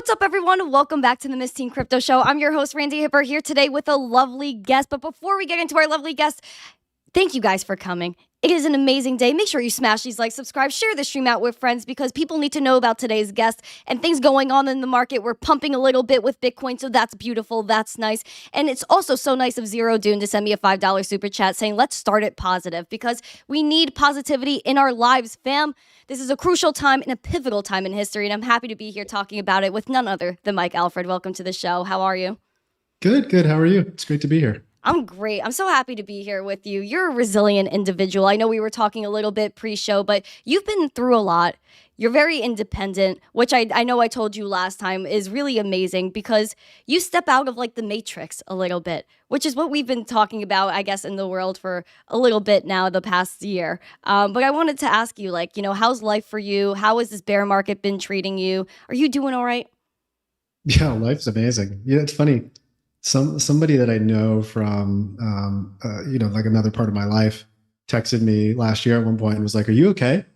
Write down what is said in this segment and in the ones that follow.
What's up, everyone? Welcome back to the Miss Teen Crypto Show. I'm your host, Randi Hipper, here today with a lovely guest. But before we get into our lovely guest, thank you guys for coming. It is an amazing day. Make sure you smash these likes, subscribe, share the stream out with friends because people need to know about today's guest and things going on in the market. We're pumping a little bit with Bitcoin, so that's beautiful. That's nice. And it's also so nice of Zero Dune to send me a $5 super chat saying, let's start it positive because we need positivity in our lives, fam. This is a crucial time and a pivotal time in history, and I'm happy to be here talking about it with none other than Mike Alfred. Welcome to the show. How are you? Good. How are you? It's great to be here. I'm great. I'm so happy to be here with you. You're a resilient individual. I know we were talking a little bit pre-show, but you've been through a lot. You're very independent, which I know I told you last time is really amazing because you step out of like the matrix a little bit, which is what we've been talking about, I guess, in the world for a little bit now, the past year. But I wanted to ask you, like, how's life for you? How has this bear market been treating you? Are you doing all right? Yeah, life's amazing. Yeah, it's funny. Somebody that I know from like another part of my life texted me last year at one point and was like, "Are you okay?"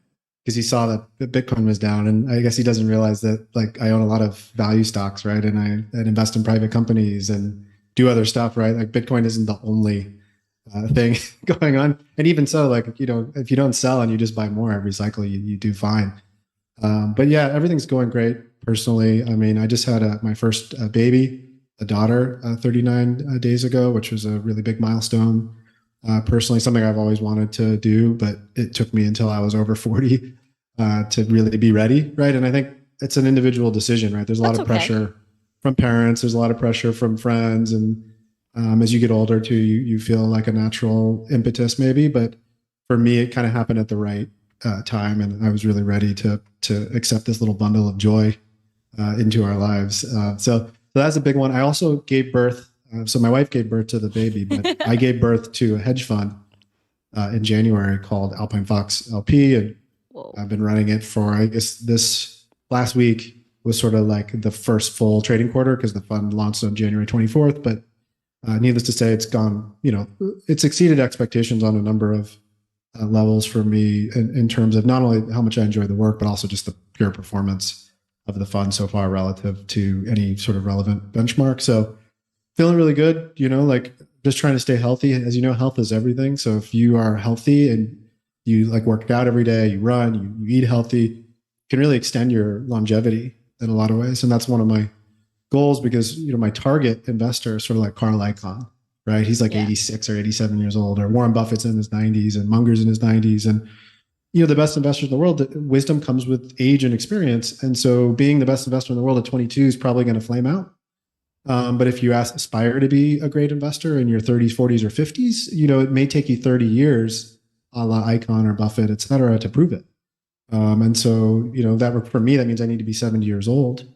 Because he saw that Bitcoin was down, and I guess he doesn't realize that like I own a lot of value stocks, right? And I invest in private companies and do other stuff, right? Like Bitcoin isn't the only thing going on, and even so, like if you don't sell and you just buy more every cycle, you do fine. But yeah, everything's going great personally. I mean, I just had my first baby, a daughter, 39 days ago, which was a really big milestone. Personally, something I've always wanted to do, but it took me until I was over 40 to really be ready, right? And I think it's an individual decision, right? There's a lot That's of okay. pressure from parents. There's a lot of pressure from friends, and as you get older too, you feel like a natural impetus maybe. But for me, it kind of happened at the right time, and I was really ready to accept this little bundle of joy into our lives. So that's a big one. I also gave birth. So my wife gave birth to the baby, but I gave birth to a hedge fund in January called Alpine Fox LP, and Whoa. I've been running it for, I guess, this last week was sort of like the first full trading quarter because the fund launched on January 24th. But needless to say, it's gone, it's exceeded expectations on a number of levels for me in terms of not only how much I enjoy the work, but also just the pure performance of the fund so far relative to any sort of relevant benchmark. So feeling really good, like just trying to stay healthy. As you know, health is everything. So if you are healthy and you like work out every day, you run, you eat healthy, you can really extend your longevity in a lot of ways. And that's one of my goals because, my target investor is sort of like Carl Icahn, right? He's like Yeah. 86 or 87 years old, or Warren Buffett's in his 90s and Munger's in his 90s. And, the best investors in the world, wisdom comes with age and experience. And so being the best investor in the world at 22 is probably going to flame out. But if you aspire to be a great investor in your 30s, 40s, or 50s, it may take you 30 years, a la Icahn or Buffett, et cetera, to prove it. And so, that for me, that means I need to be 70 years old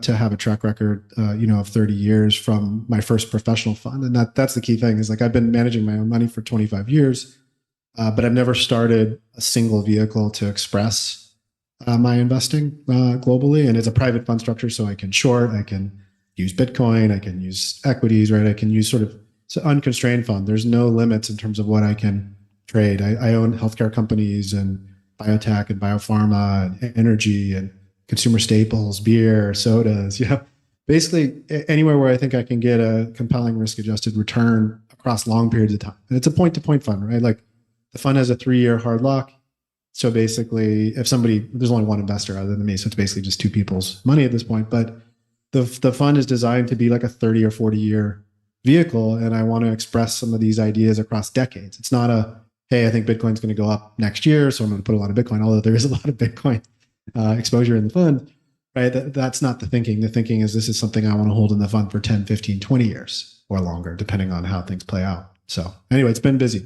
to have a track record, of 30 years from my first professional fund. And that's the key thing is like I've been managing my own money for 25 years, but I've never started a single vehicle to express my investing globally. And it's a private fund structure, so I can short, I can use Bitcoin, I can use equities, right? I can use sort of it's an unconstrained fund. There's no limits in terms of what I can trade. I own healthcare companies and biotech and biopharma and energy and consumer staples, beer, sodas, basically anywhere where I think I can get a compelling risk adjusted return across long periods of time. And it's a point to point fund, right? Like the fund has a 3-year hard lock. So basically, if there's only one investor other than me, so it's basically just two people's money at this point. But the fund is designed to be like a 30 or 40-year vehicle. And I want to express some of these ideas across decades. It's not hey, I think Bitcoin's going to go up next year, so I'm going to put a lot of Bitcoin, although there is a lot of Bitcoin exposure in the fund, right? That's not the thinking. The thinking is this is something I want to hold in the fund for 10, 15, 20 years or longer, depending on how things play out. So anyway, it's been busy.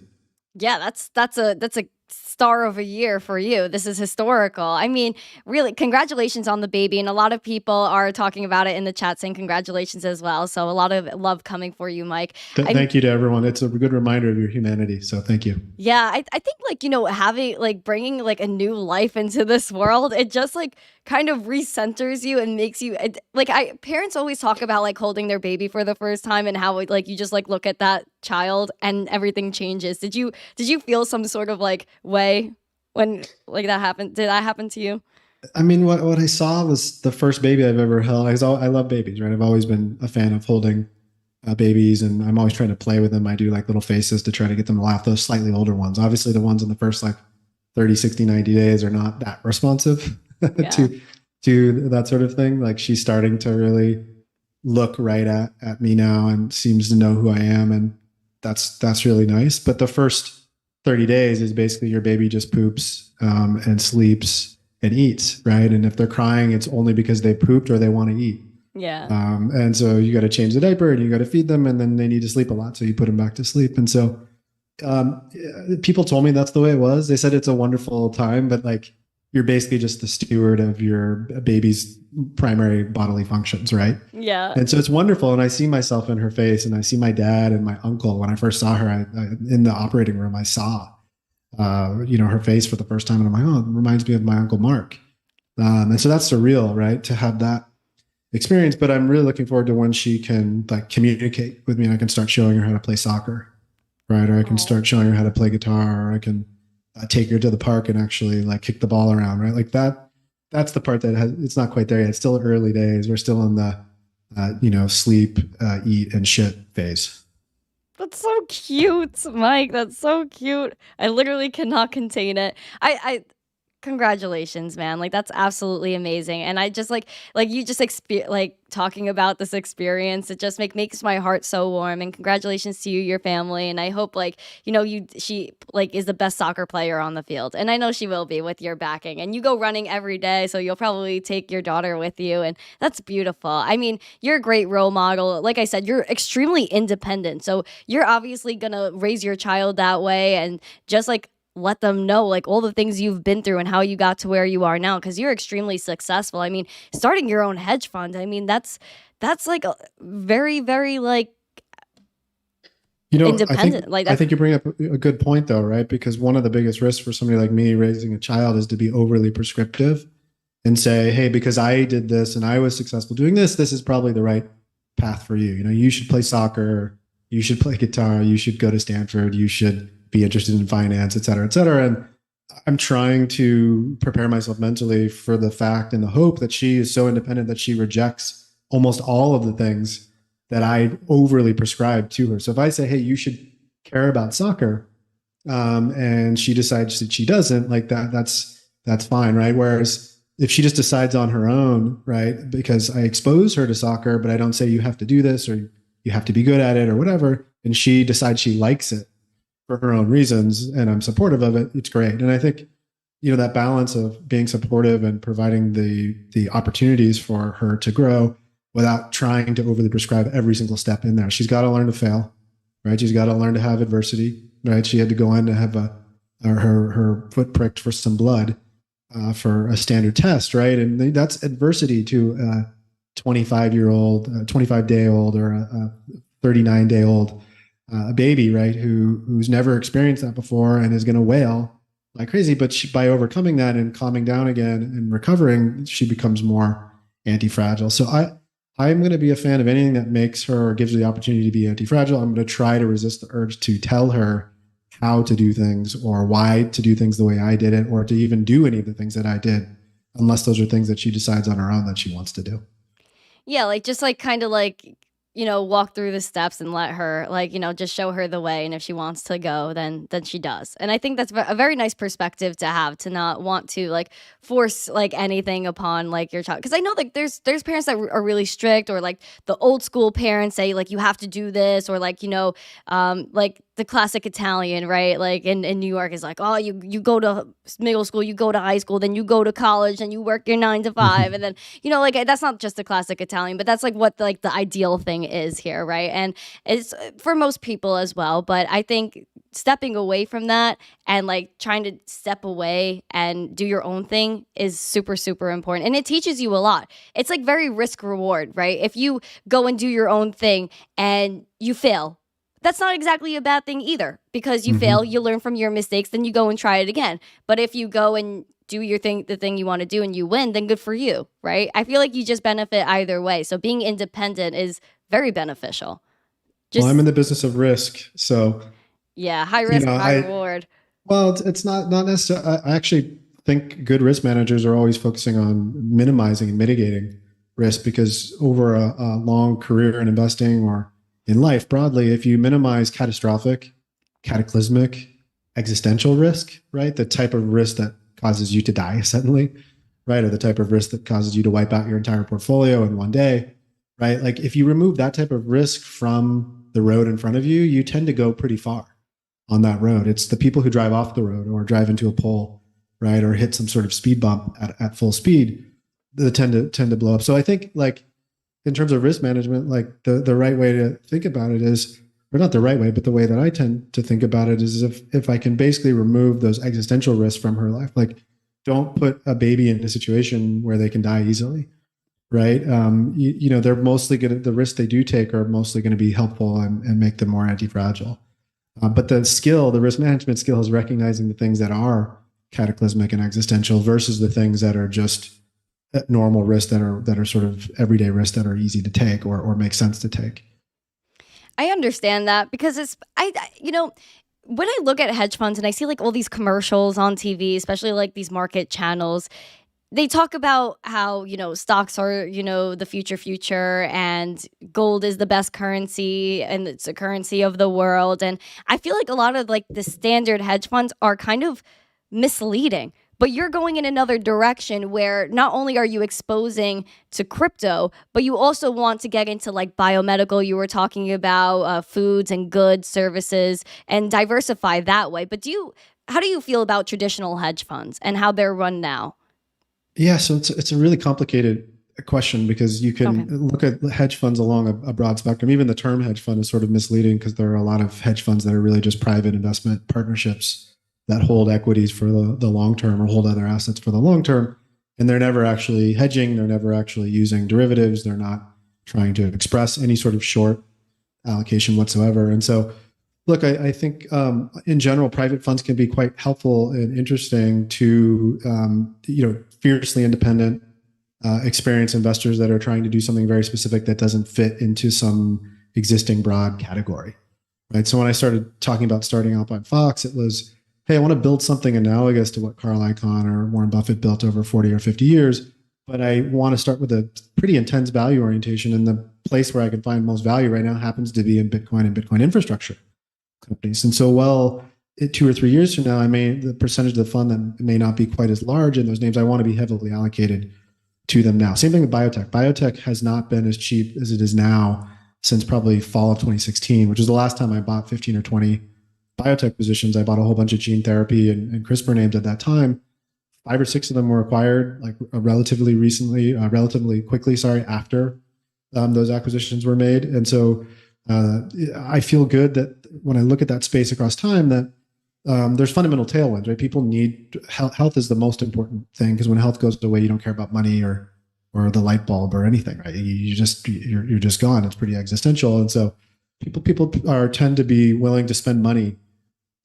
Yeah, that's a star of a year for you. This is historical. I mean, really, congratulations on the baby. And a lot of people are talking about it in the chat saying congratulations as well. So a lot of love coming for you, Mike. Thank you to everyone. It's a good reminder of your humanity. So thank you. Yeah, I think like, having like bringing like a new life into this world, it just like kind of recenters you and makes you like parents always talk about like holding their baby for the first time and how like you just like look at that child and everything changes. Did you feel some sort of like way when like that happened? Did that happen to you? I mean, what I saw was the first baby I've ever held. I love babies, right? I've always been a fan of holding babies, and I'm always trying to play with them. I do like little faces to try to get them to laugh. Those slightly older ones, obviously, the ones in the first like 30, 60, 90 days are not that responsive Yeah. to that sort of thing. Like she's starting to really look right at me now and seems to know who I am, and that's really nice. But the first 30 days is basically your baby just poops and sleeps and eats, right? And if they're crying, it's only because they pooped or they want to eat. Yeah. And so you got to change the diaper and you got to feed them, and then they need to sleep a lot, so you put them back to sleep. And so um, people told me that's the way it was. They said it's a wonderful time, but like you're basically just the steward of your baby's primary bodily functions, right? Yeah. And so it's wonderful. And I see myself in her face, and I see my dad and my uncle. When I first saw her in the operating room, I saw, her face for the first time. And I'm like, oh, it reminds me of my Uncle Mark. And so that's surreal, right? To have that experience. But I'm really looking forward to when she can like communicate with me, and I can start showing her how to play soccer, right? Or I can start showing her how to play guitar, or I can take her to the park and actually like kick the ball around, right? Like that's the part that it's not quite there yet. It's still early days. We're still in the, sleep, eat, and shit phase. That's so cute, Mike. That's so cute. I literally cannot contain it. Congratulations, man. Like that's absolutely amazing. And I just like you just like talking about this experience, it just makes my heart so warm. And congratulations to you, your family. And I hope like, she like is the best soccer player on the field. And I know she will be with your backing. And you go running every day, so you'll probably take your daughter with you. And that's beautiful. I mean, you're a great role model. Like I said, you're extremely independent. So you're obviously gonna raise your child that way, and just like let them know like all the things you've been through and how you got to where you are now, because you're extremely successful. I mean, starting your own hedge fund, I mean, that's like a very, very like independent. I think you bring up a good point though, right? Because one of the biggest risks for somebody like me raising a child is to be overly prescriptive and say, hey, because I did this and I was successful doing this, this is probably the right path for you. You should play soccer, you should play guitar, you should go to Stanford, you should be interested in finance, et cetera, et cetera. And I'm trying to prepare myself mentally for the fact and the hope that she is so independent that she rejects almost all of the things that I overly prescribe to her. So if I say, hey, you should care about soccer, and she decides that she doesn't, like that's fine, right? Whereas if she just decides on her own, right, because I expose her to soccer, but I don't say you have to do this or you have to be good at it or whatever, and she decides she likes it for her own reasons, and I'm supportive of it, it's great. And I think, that balance of being supportive and providing the opportunities for her to grow without trying to overly prescribe every single step in there. She's got to learn to fail, right? She's got to learn to have adversity, right? She had to go in to have her foot pricked for some blood for a standard test, right? And that's adversity to a 25-year-old, 25-day-old, or a 39-day-old a baby, right, who's never experienced that before and is going to wail like crazy. But by overcoming that and calming down again and recovering, she becomes more anti-fragile. So I'm going to be a fan of anything that makes her or gives her the opportunity to be anti-fragile. I'm going to try to resist the urge to tell her how to do things or why to do things the way I did it, or to even do any of the things that I did, unless those are things that she decides on her own that she wants to do. Yeah, like just like kind of like, walk through the steps and let her like, just show her the way. And if she wants to go, then she does. And I think that's a very nice perspective to have, to not want to like force like anything upon like your child. Because I know like there's parents that are really strict, or like the old school parents say like you have to do this, or like, like the classic Italian, right? Like in New York is like, oh, you go to middle school, you go to high school, then you go to college, and you work your 9 to 5, and then like that's not just the classic Italian, but that's like what like the ideal thing is here, right? And it's for most people as well. But I think stepping away from that and like trying to step away and do your own thing is super, super important, and it teaches you a lot. It's like very risk reward, right? If you go and do your own thing and you fail, that's not exactly a bad thing either, because you fail, you learn from your mistakes, then you go and try it again. But if you go and do your thing, the thing you want to do, and you win, then good for you, right? I feel like you just benefit either way. So being independent is very beneficial. Well, I'm in the business of risk, so yeah, high risk, high reward. Well, it's not necessarily. I actually think good risk managers are always focusing on minimizing and mitigating risk, because over a long career in investing or in life broadly, if you minimize catastrophic, cataclysmic, existential risk, right? The type of risk that causes you to die suddenly, right? Or the type of risk that causes you to wipe out your entire portfolio in one day, right? Like if you remove that type of risk from the road in front of you, you tend to go pretty far on that road. It's the people who drive off the road or drive into a pole, right? Or hit some sort of speed bump at full speed that tend to blow up. So I think like in terms of risk management, like the right way to think about it is, or not the right way, but the way that I tend to think about it is if I can basically remove those existential risks from her life, like don't put a baby in a situation where they can die easily, right? They're mostly going to, the risks they do take are mostly going to be helpful and make them more anti-fragile. But the skill, the risk management skill, is recognizing the things that are cataclysmic and existential versus the things that are just normal risks that are sort of everyday risks that are easy to take or make sense to take. I understand that because when I look at hedge funds and I see like all these commercials on TV, especially like these market channels, they talk about how, stocks are, the future and gold is the best currency and it's a currency of the world. And I feel like a lot of like the standard hedge funds are kind of misleading. But you're going in another direction where not only are you exposing to crypto, but you also want to get into like biomedical. You were talking about foods and goods, services, and diversify that way. But how do you feel about traditional hedge funds and how they're run now? Yeah, so it's a really complicated question because you can look at hedge funds along a broad spectrum. Even the term hedge fund is sort of misleading because there are a lot of hedge funds that are really just private investment partnerships that hold equities for the long term or hold other assets for the long term. And they're never actually hedging. They're never actually using derivatives. They're not trying to express any sort of short allocation whatsoever. And so, look, I think in general, private funds can be quite helpful and interesting to, fiercely independent, experienced investors that are trying to do something very specific that doesn't fit into some existing broad category, right? So when I started talking about starting out by Fox, it was, hey, I want to build something analogous to what Carl Icahn or Warren Buffett built over 40 or 50 years, but I want to start with a pretty intense value orientation. And the place where I can find most value right now happens to be in Bitcoin and Bitcoin infrastructure companies. And so, 2 or 3 years from now, the percentage of the fund that may not be quite as large in those names, I want to be heavily allocated to them now. Same thing with biotech. Biotech has not been as cheap as it is now since probably fall of 2016, which is the last time I bought 15 or 20 biotech positions. I bought a whole bunch of gene therapy and CRISPR names at that time. 5 or 6 of them were acquired like relatively quickly, after those acquisitions were made. And so I feel good that when I look at that space across time, that there's fundamental tailwinds, right? People need health is the most important thing, because when health goes away, you don't care about money or the light bulb or anything, right? You're just gone. It's pretty existential. And so people tend to be willing to spend money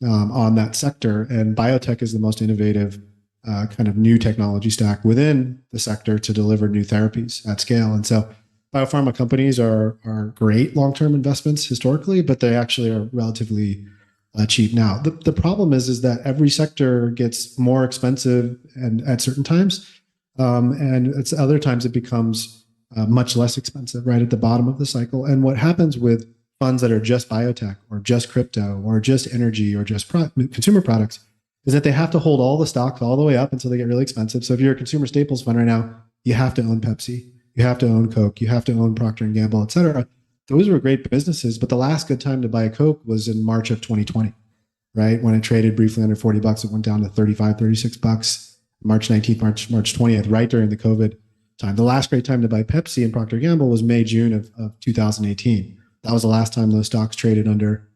on that sector. And biotech is the most innovative kind of new technology stack within the sector to deliver new therapies at scale. And so biopharma companies are great long-term investments historically, but they actually are relatively cheap now. The problem is that every sector gets more expensive and at certain times, and it's other times it becomes much less expensive right at the bottom of the cycle. And what happens with funds that are just biotech or just crypto or just energy or just consumer products is that they have to hold all the stocks all the way up until they get really expensive. So if you're a consumer staples fund right now, you have to own Pepsi, you have to own Coke, you have to own Procter and Gamble, et cetera. Those were great businesses, but the last good time to buy a Coke was in March of 2020, right? When it traded briefly under $40, it went down to 35, $36, March 19th, March 20th, right during the COVID time. The last great time to buy Pepsi and Procter and Gamble was May, June of 2018. That was the last time those stocks traded under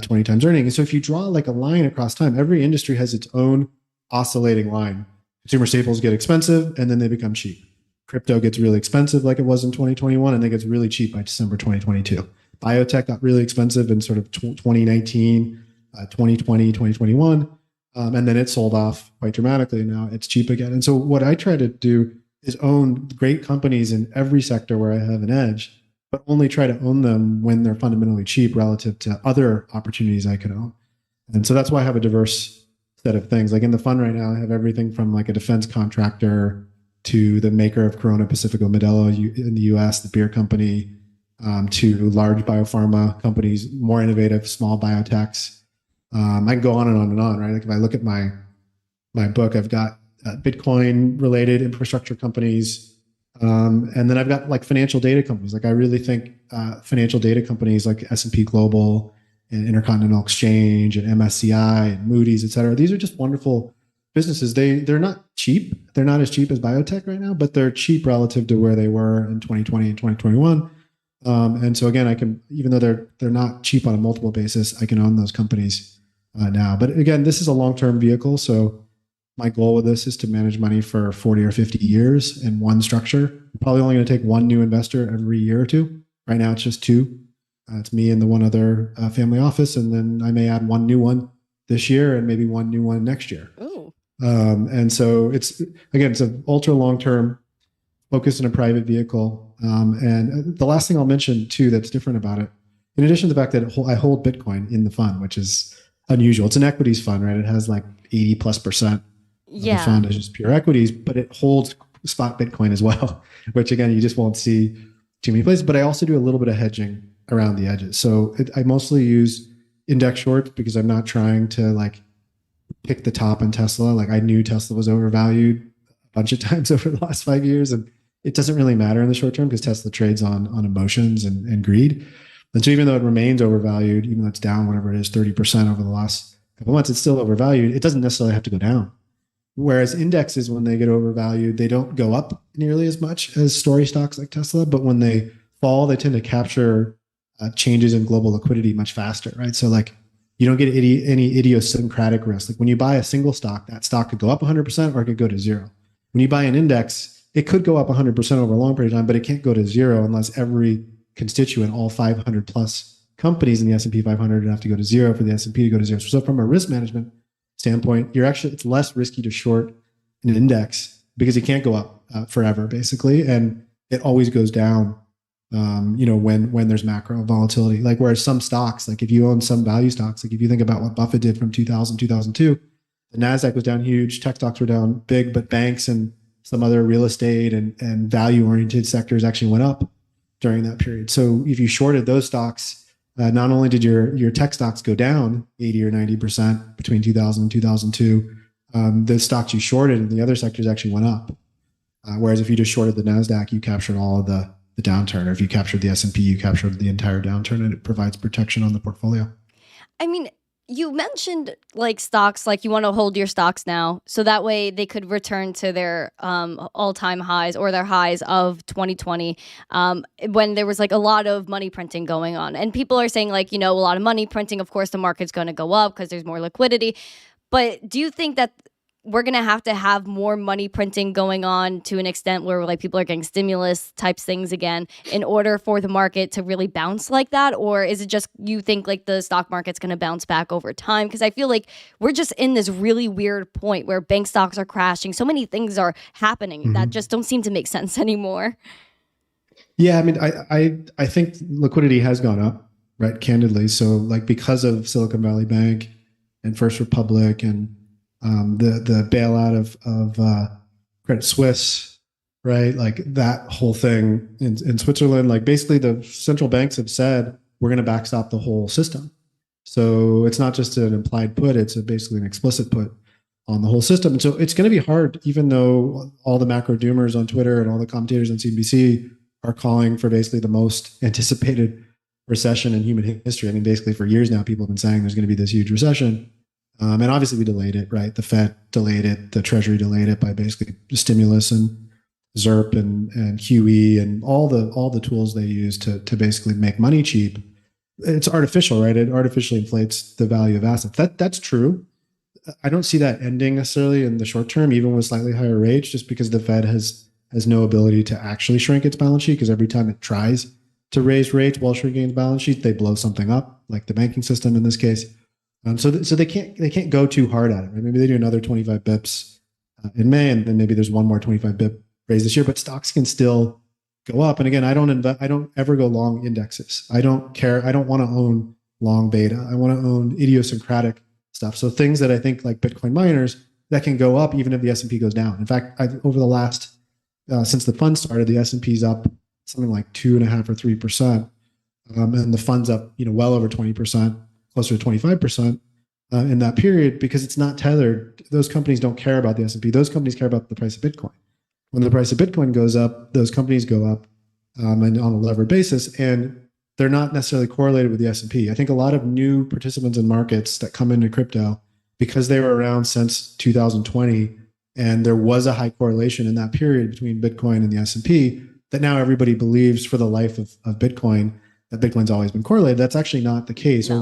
20 times earnings. And so if you draw like a line across time, every industry has its own oscillating line. Consumer staples get expensive and then they become cheap. Crypto gets really expensive like it was in 2021, and then gets really cheap by December 2022. Biotech got really expensive in sort of 2019, 2020, 2021, and then it sold off quite dramatically. Now it's cheap again. And so what I try to do is own great companies in every sector where I have an edge, but only try to own them when they're fundamentally cheap relative to other opportunities I could own. And so that's why I have a diverse set of things. Like in the fund right now, I have everything from like a defense contractor to the maker of Corona Pacifico Modelo in the US, the beer company, to large biopharma companies, more innovative small biotechs. I can go on and on and on, right? Like if I look at my book, I've got Bitcoin related infrastructure companies. And then I've got like financial data companies. Like I really think financial data companies like S&P Global and Intercontinental Exchange and MSCI and Moody's, et cetera. These are just wonderful businesses. They're not cheap. They're not as cheap as biotech right now, but they're cheap relative to where they were in 2020 and 2021. And so again, I can, even though they're not cheap on a multiple basis, I can own those companies now. But again, this is a long-term vehicle. So my goal with this is to manage money for 40 or 50 years in one structure. I'm probably only going to take one new investor every year or two. Right now, it's just two. It's me and the one other family office. And then I may add one new one this year and maybe one new one next year. Ooh. And so it's an ultra long-term focus in a private vehicle. And the last thing I'll mention too that's different about it, in addition to the fact that I hold Bitcoin in the fund, which is unusual. It's an equities fund, right? It has like 80+% of the fund is just pure equities, but it holds spot Bitcoin as well, which again, you just won't see too many places. But I also do a little bit of hedging around the edges. So I mostly use index shorts because I'm not trying to like pick the top in Tesla. Like I knew Tesla was overvalued a bunch of times over the last 5 years, and it doesn't really matter in the short term because Tesla trades on emotions and greed. And so even though it remains overvalued, even though it's down whatever it is, 30% over the last couple months, it's still overvalued. It doesn't necessarily have to go down. Whereas indexes, when they get overvalued, they don't go up nearly as much as story stocks like Tesla. But when they fall, they tend to capture changes in global liquidity much faster, right? So like you don't get any idiosyncratic risk. Like when you buy a single stock, that stock could go up 100% or it could go to zero. When you buy an index, it could go up 100% over a long period of time, but it can't go to zero unless every constituent, all 500 plus companies in the S&P 500 would have to go to zero for the S&P to go to zero. So from a risk management standpoint, it's less risky to short an index because it can't go up forever, basically, and it always goes down. When there's macro volatility, like whereas some stocks, like if you own some value stocks, like if you think about what Buffett did from 2000, 2002, the NASDAQ was down huge, tech stocks were down big, but banks and some other real estate and value oriented sectors actually went up during that period. So if you shorted those stocks, not only did your tech stocks go down 80 or 90% between 2000 and 2002, the stocks you shorted in the other sectors actually went up. Whereas if you just shorted the NASDAQ, you captured all of the downturn. Or if you captured the S&P, you captured the entire downturn, and it provides protection on the portfolio. I mean, you mentioned like stocks, like you want to hold your stocks now so that way they could return to their all-time highs or their highs of 2020 when there was like a lot of money printing going on. And people are saying like, a lot of money printing, of course, the market's going to go up because there's more liquidity. But do you think that we're going to have more money printing going on to an extent where like people are getting stimulus types things again in order for the market to really bounce like that? Or is it just you think like the stock market's going to bounce back over time? Because I feel like we're just in this really weird point where bank stocks are crashing. So many things are happening that just don't seem to make sense anymore. Yeah, I mean, I think liquidity has gone up, right? Candidly. So like because of Silicon Valley Bank and First Republic and the bailout of Credit Suisse, right? Like that whole thing in Switzerland, like basically the central banks have said, we're going to backstop the whole system. So it's not just an implied put, it's basically an explicit put on the whole system. And so it's going to be hard, even though all the macro doomers on Twitter and all the commentators on CNBC are calling for basically the most anticipated recession in human history. I mean, basically for years now, people have been saying there's going to be this huge recession. And obviously we delayed it, right? The Fed delayed it, the Treasury delayed it by basically stimulus and ZERP and QE and all the tools they use to basically make money cheap. It's artificial, right? It artificially inflates the value of assets. That's true. I don't see that ending necessarily in the short term, even with slightly higher rates, just because the Fed has no ability to actually shrink its balance sheet, because every time it tries to raise rates while shrinking its balance sheet, they blow something up, like the banking system in this case. So they can't go too hard at it. Right? Maybe they do another 25 bips in May, and then maybe there's one more 25 bip raise this year. But stocks can still go up. And again, I don't ever go long indexes. I don't care. I don't want to own long beta. I want to own idiosyncratic stuff. So things that I think like Bitcoin miners that can go up even if the S&P goes down. In fact, over the last since the fund started, the S&P's up something like 2.5 or 3%, and the fund's up well over 20%, closer to 25%. In that period, because it's not tethered. Those companies don't care about the S&P. Those companies care about the price of Bitcoin. When the price of Bitcoin goes up, those companies go up, and on a levered basis, and they're not necessarily correlated with the S&P. I think a lot of new participants in markets that come into crypto, because they were around since 2020, and there was a high correlation in that period between Bitcoin and the S&P, that now everybody believes for the life of Bitcoin that Bitcoin's always been correlated. That's actually not the case. No.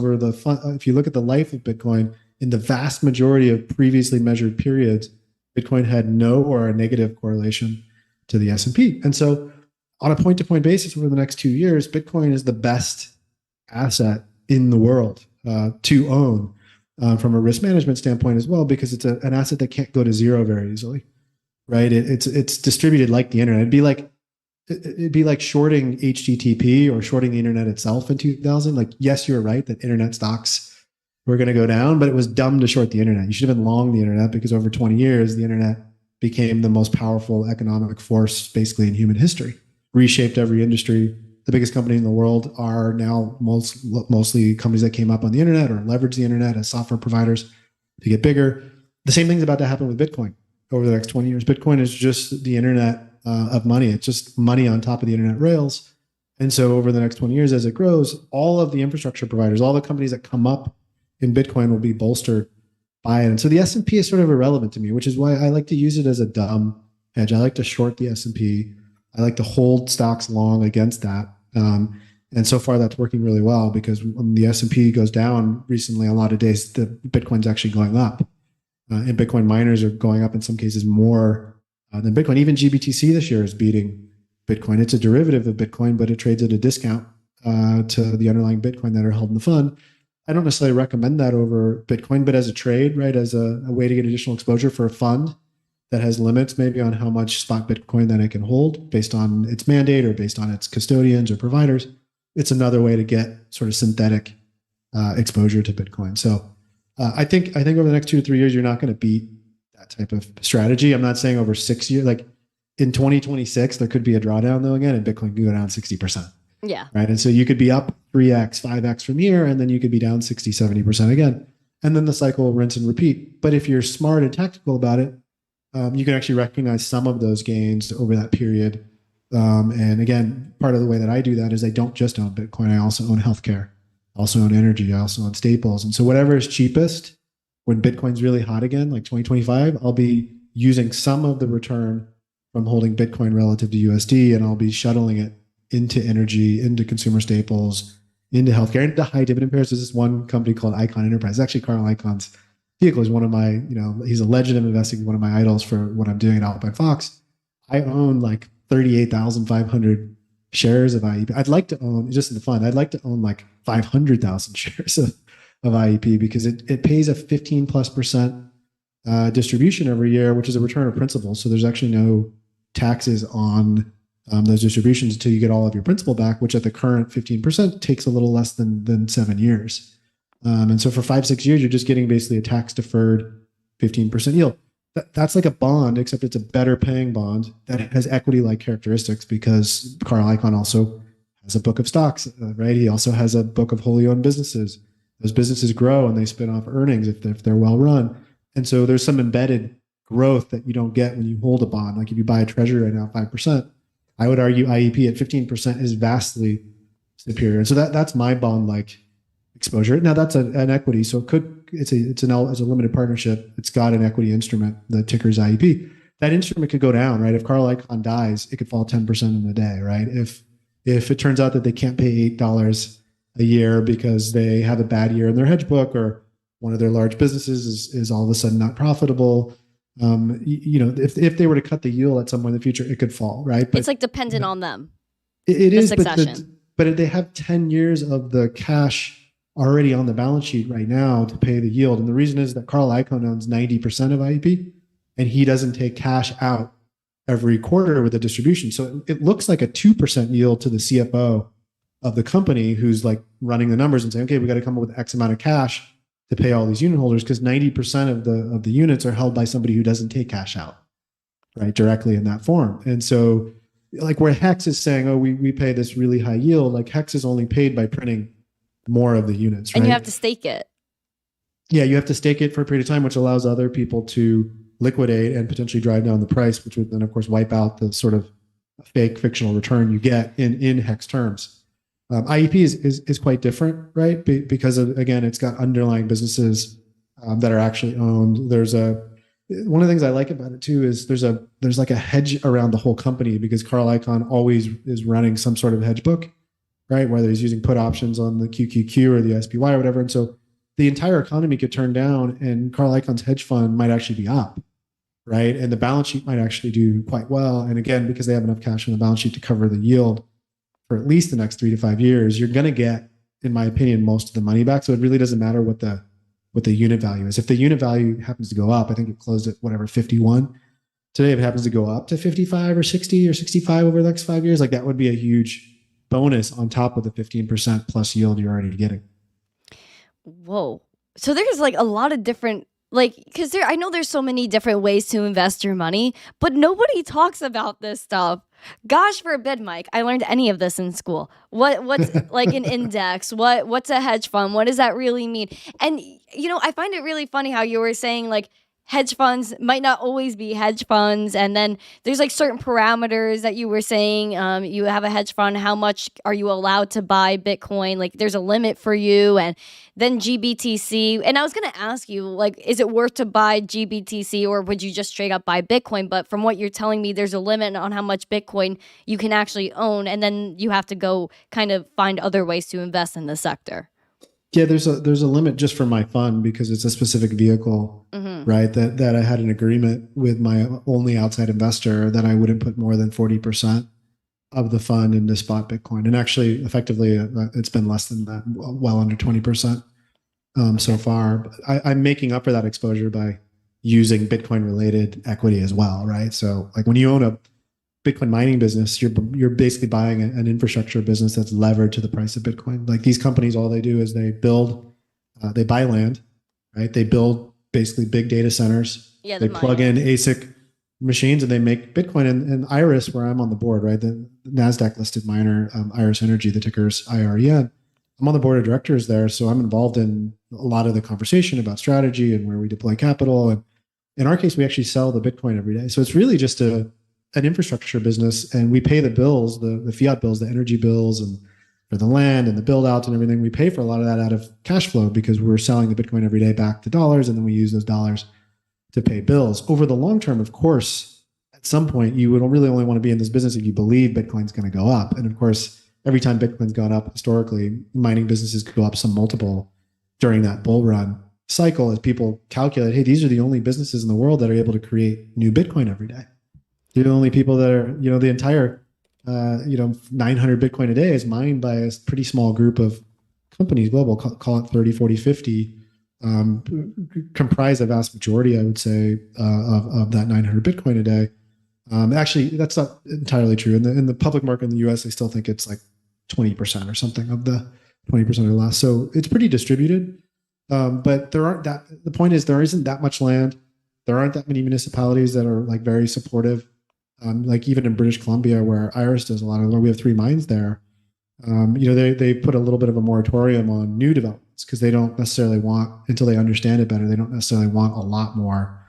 If you look at the life of Bitcoin, in the vast majority of previously measured periods, Bitcoin had no or a negative correlation to the S&P. And so on a point-to-point basis over the next 2 years, Bitcoin is the best asset in the world to own from a risk management standpoint as well, because it's an asset that can't go to zero very easily, right? It's distributed like the internet. It'd be like shorting HTTP or shorting the internet itself in 2000. Like, yes, you're right that internet stocks were going to go down, but it was dumb to short the internet. You should have been long the internet, because over 20 years, the internet became the most powerful economic force basically in human history, reshaped every industry. The biggest companies in the world are now mostly companies that came up on the internet or leverage the internet as software providers to get bigger. The same thing's about to happen with Bitcoin over the next 20 years. Bitcoin is just the internet of money. It's just money on top of the internet rails. And so over the next 20 years, as it grows, all of the infrastructure providers, all the companies that come up in Bitcoin will be bolstered by it. And so the S&P is sort of irrelevant to me, which is why I like to use it as a dumb hedge. I like to short the S&P. I like to hold stocks long against that. And so far that's working really well, because when the S&P goes down recently, a lot of days, the Bitcoin's actually going up. And Bitcoin miners are going up in some cases more than Bitcoin. Even GBTC this year is beating Bitcoin. It's a derivative of Bitcoin, but it trades at a discount to the underlying Bitcoin that are held in the fund. I don't necessarily recommend that over Bitcoin, but as a trade, right, as a way to get additional exposure for a fund that has limits maybe on how much spot Bitcoin that it can hold based on its mandate or based on its custodians or providers, it's another way to get sort of synthetic exposure to Bitcoin. So I think over the next 2 to 3 years, you're not going to beat that type of strategy. I'm not saying over 6 years, like in 2026, there could be a drawdown though again, and Bitcoin can go down 60%. Yeah. Right. And so you could be up 3x, 5x from here, and then you could be down 60, 70% again. And then the cycle will rinse and repeat. But if you're smart and tactical about it, you can actually recognize some of those gains over that period. And again, part of the way that I do that is I don't just own Bitcoin. I also own healthcare. I also own energy. I also own staples. And so whatever is cheapest when Bitcoin's really hot again, like 2025, I'll be using some of the return from holding Bitcoin relative to USD, and I'll be shuttling it into energy, into consumer staples, into healthcare, into high dividend pairs. There's this one company called Icon Enterprise. Actually, Carl Icon's vehicle is one of my, he's a legend of investing, one of my idols for what I'm doing at Alpine Fox. I own like 38,500 shares of IEP. I'd like to own, just in the fund, I'd like to own like 500,000 shares of IEP, because it pays a 15+% distribution every year, which is a return of principal. So there's actually no taxes on those distributions until you get all of your principal back, which at the current 15% takes a little less than 7 years. And so for 5-6 years, you're just getting basically a tax deferred 15% yield. That's like a bond, except it's a better paying bond that has equity-like characteristics, because Carl Icahn also has a book of stocks, right? He also has a book of wholly owned businesses. Those businesses grow and they spin off earnings if they're well run. And so there's some embedded growth that you don't get when you hold a bond. Like if you buy a treasury right now, 5%, I would argue IEP at 15% is vastly superior. And so that's my bond-like exposure. Now that's an equity, so it's a limited partnership. It's got an equity instrument. The ticker is IEP. That instrument could go down, right? If Carl Icahn dies, it could fall 10% in a day, right? If it turns out that they can't pay $8 a year because they have a bad year in their hedge book, or one of their large businesses is all of a sudden not profitable. If they were to cut the yield at some point in the future, it could fall, right? But it's like dependent on them. It is, succession. but they have 10 years of the cash already on the balance sheet right now to pay the yield. And the reason is that Carl Icahn owns 90% of IEP, and he doesn't take cash out every quarter with a distribution. So it looks like a 2% yield to the CFO of the company, who's like running the numbers and saying, okay, we got to come up with X amount of cash to pay all these unit holders, because 90% of the units are held by somebody who doesn't take cash out, right, directly in that form. And so, like where Hex is saying, oh, we pay this really high yield, like Hex is only paid by printing more of the units, right? And you have to stake it. Yeah, you have to stake it for a period of time, which allows other people to liquidate and potentially drive down the price, which would then, of course, wipe out the sort of fake fictional return you get in Hex terms. IEP is quite different, right? Because of, again, it's got underlying businesses that are actually owned. There's one of the things I like about it too is there's like a hedge around the whole company, because Carl Icahn always is running some sort of hedge book, right? Whether he's using put options on the QQQ or the SPY or whatever. And so the entire economy could turn down and Carl Icahn's hedge fund might actually be up, right? And the balance sheet might actually do quite well. And again, because they have enough cash on the balance sheet to cover the yield for at least the next 3 to 5 years, you're going to get, in my opinion, most of the money back. So it really doesn't matter what the unit value is. If the unit value happens to go up, I think it closed at whatever, 51. Today, if it happens to go up to 55 or 60 or 65 over the next 5 years, like that would be a huge bonus on top of the 15% plus yield you're already getting. Whoa. So there's like a lot of different, like, because I know there's so many different ways to invest your money, but nobody talks about this stuff. Gosh forbid, Mike, I learned any of this in school. What's like an index? What's a hedge fund? What does that really mean? And, I find it really funny how you were saying like hedge funds might not always be hedge funds. And then there's like certain parameters that you were saying. You have a hedge fund. How much are you allowed to buy Bitcoin? Like there's a limit for you. And then GBTC. And I was going to ask you, like, is it worth to buy GBTC or would you just straight up buy Bitcoin? But from what you're telling me, there's a limit on how much Bitcoin you can actually own. And then you have to go kind of find other ways to invest in the sector. Yeah, there's a limit just for my fund because it's a specific vehicle, right? That I had an agreement with my only outside investor that I wouldn't put more than 40% of the fund into spot Bitcoin. And actually, effectively, it's been less than that, well under 20% so far. I'm making up for that exposure by using Bitcoin related equity as well, right? So like when you own a Bitcoin mining business, you're basically buying an infrastructure business that's levered to the price of Bitcoin. Like these companies, all they do is they buy land, right? They build basically big data centers. Yeah, they plug in ASIC machines and they make Bitcoin. And Iris, where I'm on the board, right? The NASDAQ listed miner, Iris Energy, the ticker's IREN. I'm on the board of directors there. So I'm involved in a lot of the conversation about strategy and where we deploy capital. And in our case, we actually sell the Bitcoin every day. So it's really just an infrastructure business, and we pay the bills, the fiat bills, the energy bills, and for the land and the build outs and everything. We pay for a lot of that out of cash flow because we're selling the Bitcoin every day back to dollars, and then we use those dollars to pay bills. Over the long term, of course, at some point, you would really only want to be in this business if you believe Bitcoin's going to go up. And of course, every time Bitcoin's gone up historically, mining businesses go up some multiple during that bull run cycle as people calculate, hey, these are the only businesses in the world that are able to create new Bitcoin every day. You're the only people that are, the entire, 900 Bitcoin a day is mined by a pretty small group of companies, global, call it 30, 40, 50, comprise a vast majority, I would say, of that 900 Bitcoin a day. Actually, that's not entirely true. In the public market in the US, I still think it's like 20% or something of the 20% or less. So it's pretty distributed. But the point is there isn't that much land. There aren't that many municipalities that are like very supportive. Like even in British Columbia, where Iris does a lot of, we have 3 mines there. They put a little bit of a moratorium on new developments because they don't necessarily want, until they understand it better, they don't necessarily want a lot more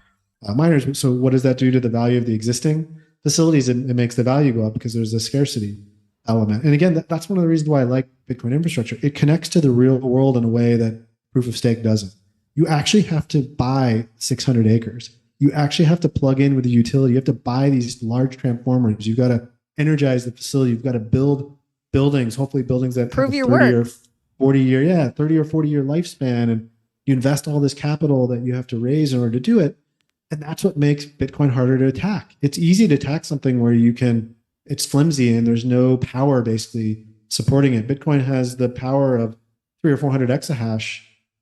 miners. So what does that do to the value of the existing facilities? It makes the value go up because there's a scarcity element. And again, that's one of the reasons why I like Bitcoin infrastructure. It connects to the real world in a way that proof of stake doesn't. You actually have to buy 600 acres. You actually have to plug in with the utility. You have to buy these large transformers. You've got to energize the facility. You've got to build buildings, hopefully buildings that prove your 30 work. or 40 year, 30 or 40 year lifespan. And you invest all this capital that you have to raise in order to do it. And that's what makes Bitcoin harder to attack. It's easy to attack something where it's flimsy and there's no power basically supporting it. Bitcoin has the power of 300 or 400 exahash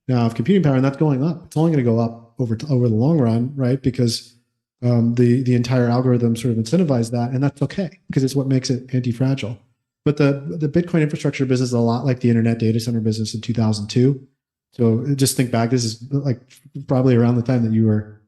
now of computing power, and that's going up. It's only going to go up over the long run, right? Because the entire algorithm sort of incentivizes that, and that's okay because it's what makes it anti-fragile. But the Bitcoin infrastructure business is a lot like the internet data center business in 2002. So just think back, this is like probably around the time that you were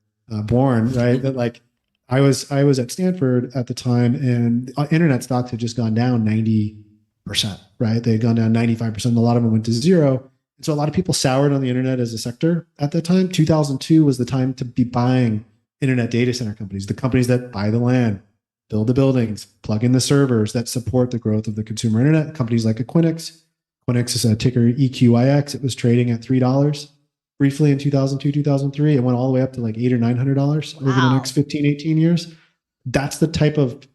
born, right? That like I was at Stanford at the time, and internet stocks had just gone down 90%, right? They had gone down 95%. A lot of them went to zero. And so a lot of people soured on the internet as a sector at that time. 2002 was the time to be buying internet data center companies, the companies that buy the land, build the buildings, plug in the servers that support the growth of the consumer internet. Companies like Equinix. Equinix is a ticker EQIX. It was trading at $3 briefly in 2002, 2003. It went all the way up to like $800 or $900 over the next 15, 18 years. That's the type of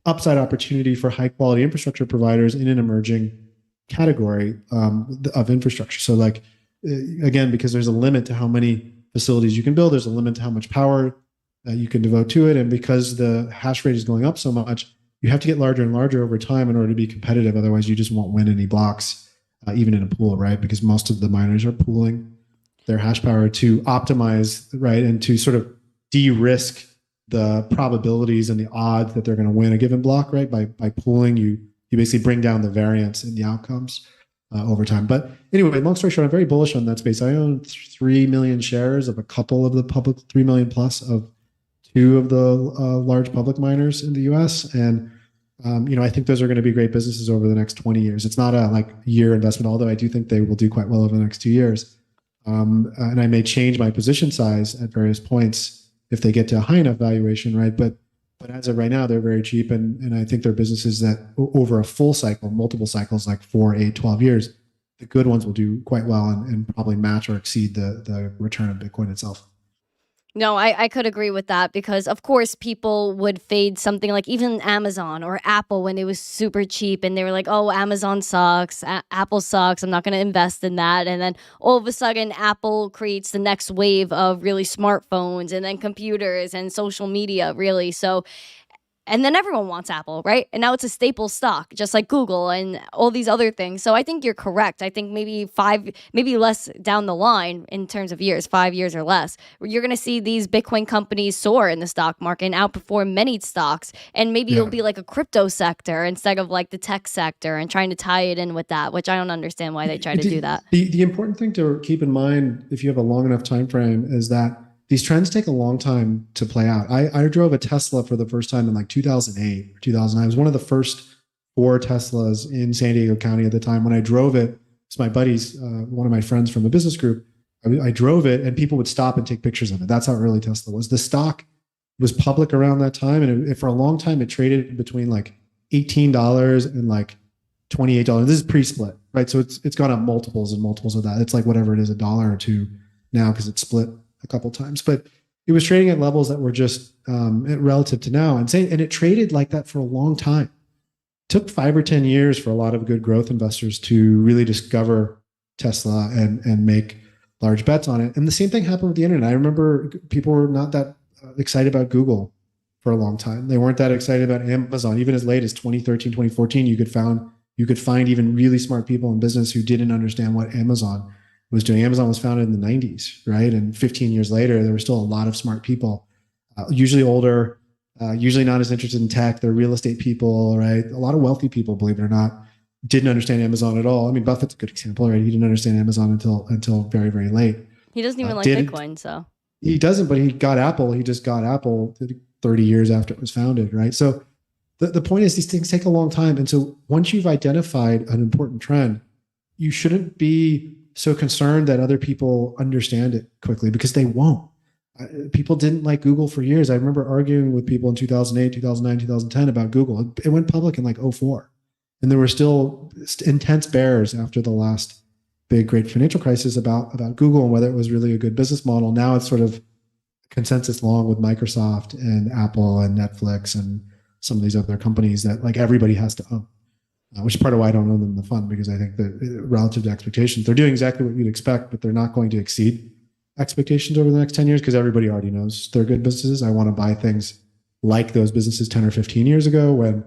upside opportunity for high quality infrastructure providers in an emerging category of infrastructure. So like, again, because there's a limit to how many facilities you can build, there's a limit to how much power you can devote to it. And because the hash rate is going up so much, you have to get larger and larger over time in order to be competitive. Otherwise, you just won't win any blocks, even in a pool, right? Because most of the miners are pooling their hash power to optimize, right? And to sort of de-risk the probabilities and the odds that they're going to win a given block, right? By pooling, you basically bring down the variance in the outcomes over time. But anyway, long story short, I'm very bullish on that space. I own 3 million shares of a couple of the public, 3 million plus of two of the large public miners in the US. And, I think those are going to be great businesses over the next 20 years. It's not a like year investment, although I do think they will do quite well over the next 2 years. And I may change my position size at various points if they get to a high enough valuation, right? But as of right now, they're very cheap. And I think they're businesses that over a full cycle, multiple cycles, like 4, 8, 12 years, the good ones will do quite well and probably match or exceed the return of Bitcoin itself. No, I could agree with that because, of course, people would fade something like even Amazon or Apple when it was super cheap and they were like, oh, Amazon sucks, Apple sucks, I'm not going to invest in that. And then all of a sudden, Apple creates the next wave of really smartphones and then computers and social media, really. So and then everyone wants Apple, right? And now it's a staple stock, just like Google and all these other things. So I think you're correct. I think maybe less down the line in terms of years, 5 years or less, you're going to see these Bitcoin companies soar in the stock market and outperform many stocks. And maybe it'll be like a crypto sector instead of like the tech sector and trying to tie it in with that, which I don't understand why they try to do that. The important thing to keep in mind, if you have a long enough time frame, is that these trends take a long time to play out. I drove a Tesla for the first time in like 2008 or 2009. I was one of the first 4 Teslas in San Diego County at the time. When I drove it, it's my buddies, one of my friends from a business group. I drove it and people would stop and take pictures of it. That's how early Tesla was. The stock was public around that time. And for a long time, it traded between like $18 and like $28. This is pre-split, right? So it's gone up multiples and multiples of that. It's like whatever it is, $1 or $2 now because it's split a couple times, but it was trading at levels that were just relative to now and it traded like that for a long time. It took 5 or 10 years for a lot of good growth investors to really discover Tesla and make large bets on it. And the same thing happened with the internet. I remember people were not that excited about Google for a long time. They weren't that excited about Amazon. Even as late as 2013, 2014, you could find even really smart people in business who didn't understand what Amazon was doing. Amazon was founded in the 90s, right? And 15 years later, there were still a lot of smart people, usually older, usually not as interested in tech. They're real estate people, right? A lot of wealthy people, believe it or not, didn't understand Amazon at all. I mean, Buffett's a good example, right? He didn't understand Amazon until very, very late. He doesn't even like Bitcoin, so. He doesn't, but he got Apple. He just got Apple 30 years after it was founded, right? So the point is these things take a long time. And so once you've identified an important trend, you shouldn't be so concerned that other people understand it quickly because they won't. People didn't like Google for years. I remember arguing with people in 2008, 2009, 2010 about Google. It went public in like 2004. And there were still intense bears after the last big, great financial crisis about Google and whether it was really a good business model. Now it's sort of consensus along with Microsoft and Apple and Netflix and some of these other companies that like everybody has to own. Which is part of why I don't own them in the fund, because I think that relative to expectations, they're doing exactly what you'd expect, but they're not going to exceed expectations over the next 10 years because everybody already knows they're good businesses. I want to buy things like those businesses 10 or 15 years ago when,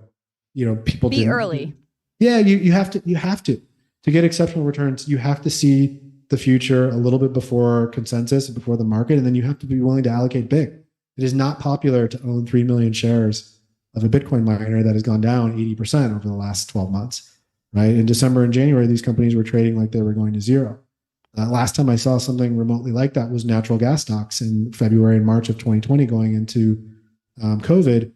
people be early. Yeah, you have to get exceptional returns. You have to see the future a little bit before consensus and before the market, and then you have to be willing to allocate big. It is not popular to own 3 million shares of a Bitcoin miner that has gone down 80% over the last 12 months, right? In December and January, these companies were trading like they were going to zero. Last time I saw something remotely like that was natural gas stocks in February and March of 2020 going into COVID.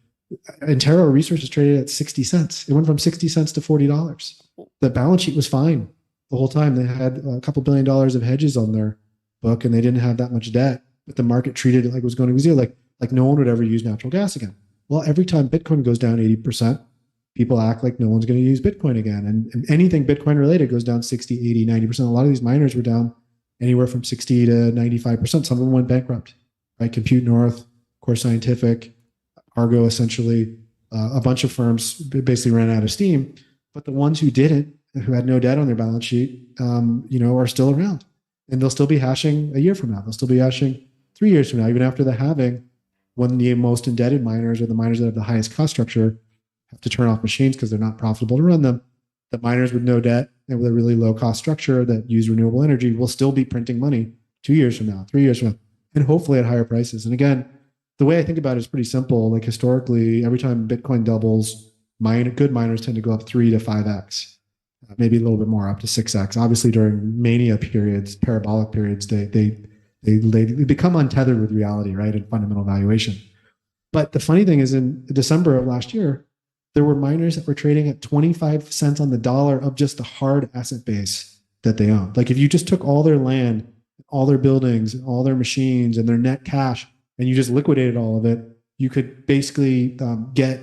Antero Resources traded at 60 cents. It went from 60 cents to $40. The balance sheet was fine the whole time. They had a couple $1 billion of hedges on their book and they didn't have that much debt, but the market treated it like it was going to be zero. Like no one would ever use natural gas again. Well, every time Bitcoin goes down 80%, people act like no one's going to use Bitcoin again. And anything Bitcoin related goes down 60, 80, 90%. A lot of these miners were down anywhere from 60 to 95%. Some of them went bankrupt, right? Compute North, Core Scientific, Argo, essentially, a bunch of firms basically ran out of steam. But the ones who didn't, who had no debt on their balance sheet, are still around. And they'll still be hashing a year from now. They'll still be hashing 3 years from now, even after the halving, when the most indebted miners or the miners that have the highest cost structure have to turn off machines because they're not profitable to run them. The miners with no debt and with a really low cost structure that use renewable energy will still be printing money 2 years from now, 3 years from now, and hopefully at higher prices. And again, the way I think about it is pretty simple. Like historically, every time Bitcoin doubles, good miners tend to go up 3 to 5x, maybe a little bit more, up to 6x. Obviously, during mania periods, parabolic periods, they become untethered with reality, right, and fundamental valuation. But the funny thing is, in December of last year, there were miners that were trading at 25 cents on the dollar of just the hard asset base that they owned. Like if you just took all their land, all their buildings, all their machines, and their net cash, and you just liquidated all of it, you could basically get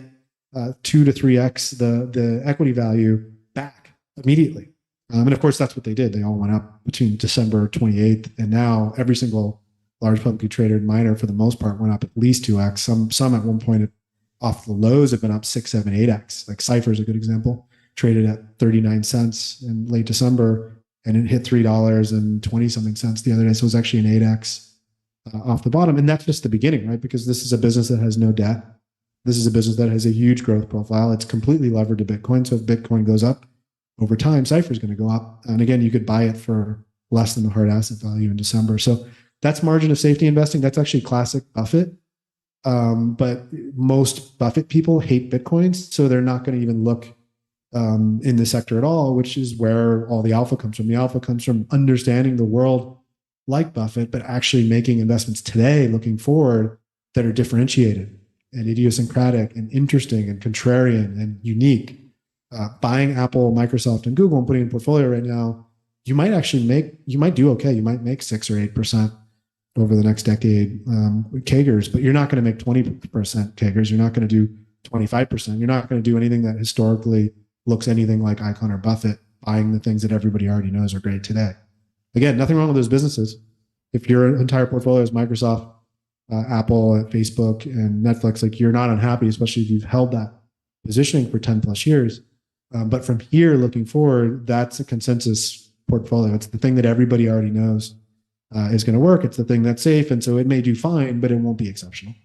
2 to 3x the equity value back immediately. And of course, that's what they did. They all went up between December 28th and now. Every single large publicly traded miner, for the most part, went up at least 2x. Some at one point off the lows have been up 6, 7, 8x. Like Cypher is a good example. Traded at 39 cents in late December, and it hit $3 something cents the other day. So it was actually an 8x off the bottom. And that's just the beginning, right? Because this is a business that has no debt. This is a business that has a huge growth profile. It's completely levered to Bitcoin. So if Bitcoin goes up over time, Cypher is going to go up. And again, you could buy it for less than the hard asset value in December. So that's margin of safety investing. That's actually classic Buffett. But most Buffett people hate Bitcoins, so they're not going to even look in the sector at all, which is where all the alpha comes from. The alpha comes from understanding the world like Buffett, but actually making investments today, looking forward, that are differentiated and idiosyncratic and interesting and contrarian and unique. Buying Apple, Microsoft, and Google and putting in a portfolio right now, you might do okay. You might make 6 or 8% over the next decade CAGRs, but you're not going to make 20% CAGRs. You're not going to do 25%. You're not going to do anything that historically looks anything like Icahn or Buffett buying the things that everybody already knows are great today. Again, nothing wrong with those businesses. If your entire portfolio is Microsoft, Apple, Facebook, and Netflix, like you're not unhappy, especially if you've held that positioning for 10 plus years. But from here looking forward, that's a consensus portfolio. It's the thing that everybody already knows is going to work. It's the thing that's safe. And so it may do fine, but it won't be exceptional.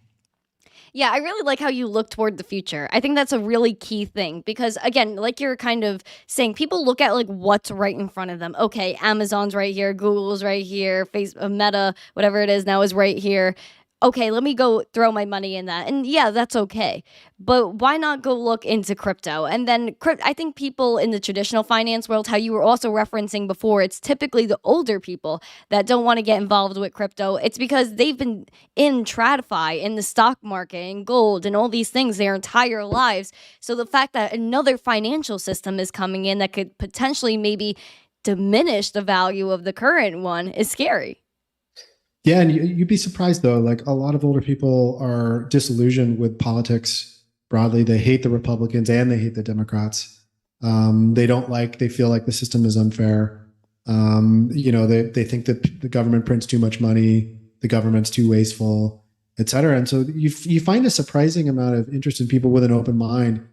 Yeah, I really like how you look toward the future. I think that's a really key thing because, again, like you're kind of saying, people look at like what's right in front of them. Okay, Amazon's right here, Google's right here, Facebook, Meta, whatever it is now is right here. Okay, let me go throw my money in that. And yeah, that's okay. But why not go look into crypto? And then I think people in the traditional finance world, how you were also referencing before, it's typically the older people that don't want to get involved with crypto. It's because they've been in TradFi, in the stock market, in gold, and all these things their entire lives. So the fact that another financial system is coming in that could potentially maybe diminish the value of the current one is scary. Yeah, and you'd be surprised though. Like a lot of older people are disillusioned with politics broadly. They hate the Republicans and they hate the Democrats. They feel like the system is unfair. They think that the government prints too much money, the government's too wasteful, et cetera. And so you find a surprising amount of interest in people with an open mind